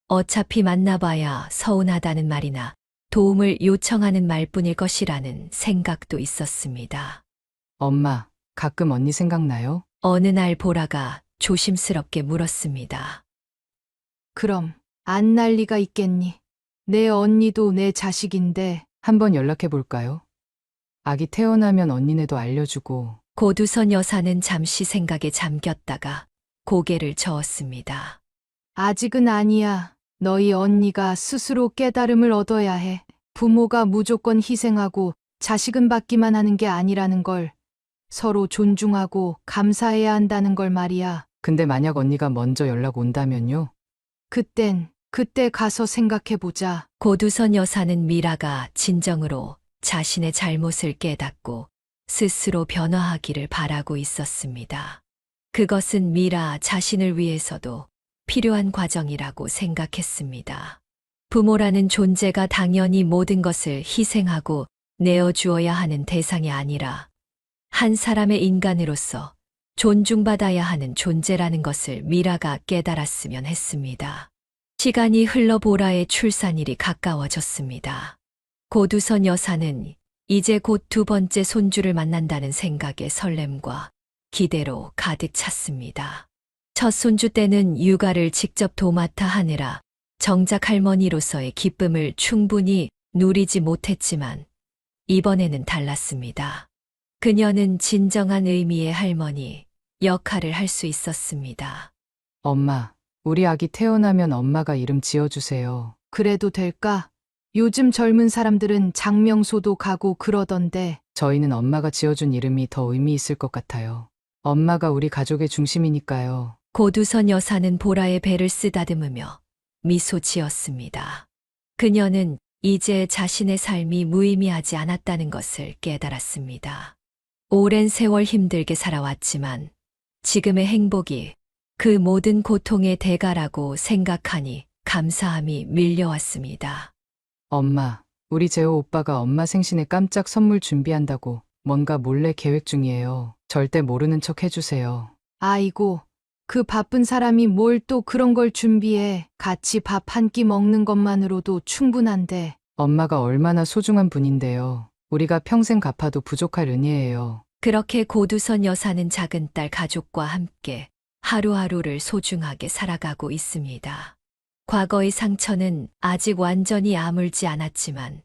어차피 만나봐야 서운하다는 말이나 도움을 요청하는 말뿐일 것이라는 생각도 있었습니다. 엄마, 가끔 언니 생각나요? 어느 날 보라가 조심스럽게 물었습니다. 그럼 안 날 리가 있겠니? 내 언니도 내 자식인데. 한번 연락해 볼까요? 아기 태어나면 언니네도 알려주고 고두선 여사는 잠시 생각에 잠겼다가 고개를 저었습니다. 아직은 아니야. 너희 언니가 스스로 깨달음을 얻어야 해. 부모가 무조건 희생하고 자식은 받기만 하는 게 아니라는 걸, 서로 존중하고 감사해야 한다는 걸 말이야. 근데 만약 언니가 먼저 연락 온다면요? 그때 가서 생각해보자. 고두선 여사는 미라가 진정으로 자신의 잘못을 깨닫고 스스로 변화하기를 바라고 있었습니다. 그것은 미라 자신을 위해서도 필요한 과정이라고 생각했습니다. 부모라는 존재가 당연히 모든 것을 희생하고 내어주어야 하는 대상이 아니라 한 사람의 인간으로서 존중받아야 하는 존재라는 것을 미라가 깨달았으면 했습니다. 시간이 흘러 보라의 출산일이 가까워졌습니다. 고두선 여사는 이제 곧 두 번째 손주를 만난다는 생각에 설렘과 기대로 가득 찼습니다. 첫 손주 때는 육아를 직접 도맡아 하느라 정작 할머니로서의 기쁨을 충분히 누리지 못했지만 이번에는 달랐습니다. 그녀는 진정한 의미의 할머니 역할을 할 수 있었습니다. 엄마, 우리 아기 태어나면 엄마가 이름 지어주세요. 그래도 될까? 요즘 젊은 사람들은 장명소도 가고 그러던데. 저희는 엄마가 지어준 이름이 더 의미 있을 것 같아요. 엄마가 우리 가족의 중심이니까요. 고두선 여사는 보라의 배를 쓰다듬으며 미소 지었습니다. 그녀는 이제 자신의 삶이 무의미하지 않았다는 것을 깨달았습니다. 오랜 세월 힘들게 살아왔지만 지금의 행복이 그 모든 고통의 대가라고 생각하니 감사함이 밀려왔습니다. 엄마, 우리 재호 오빠가 엄마 생신에 깜짝 선물 준비한다고 뭔가 몰래 계획 중이에요. 절대 모르는 척 해주세요. 아이고, 그 바쁜 사람이 뭘 또 그런 걸 준비해. 같이 밥 한 끼 먹는 것만으로도 충분한데. 엄마가 얼마나 소중한 분인데요. 우리가 평생 갚아도 부족할 은혜예요. 그렇게 고두선 여사는 작은 딸 가족과 함께 하루하루를 소중하게 살아가고 있습니다. 과거의 상처는 아직 완전히 아물지 않았지만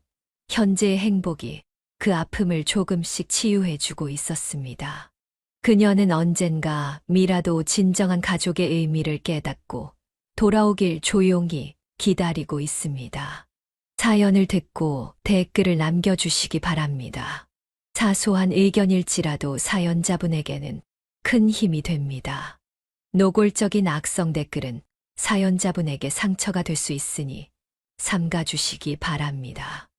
현재의 행복이 그 아픔을 조금씩 치유해주고 있었습니다. 그녀는 언젠가 미라도 진정한 가족의 의미를 깨닫고 돌아오길 조용히 기다리고 있습니다. 사연을 듣고 댓글을 남겨주시기 바랍니다. 사소한 의견일지라도 사연자분에게는 큰 힘이 됩니다. 노골적인 악성 댓글은 사연자분에게 상처가 될 수 있으니 삼가주시기 바랍니다.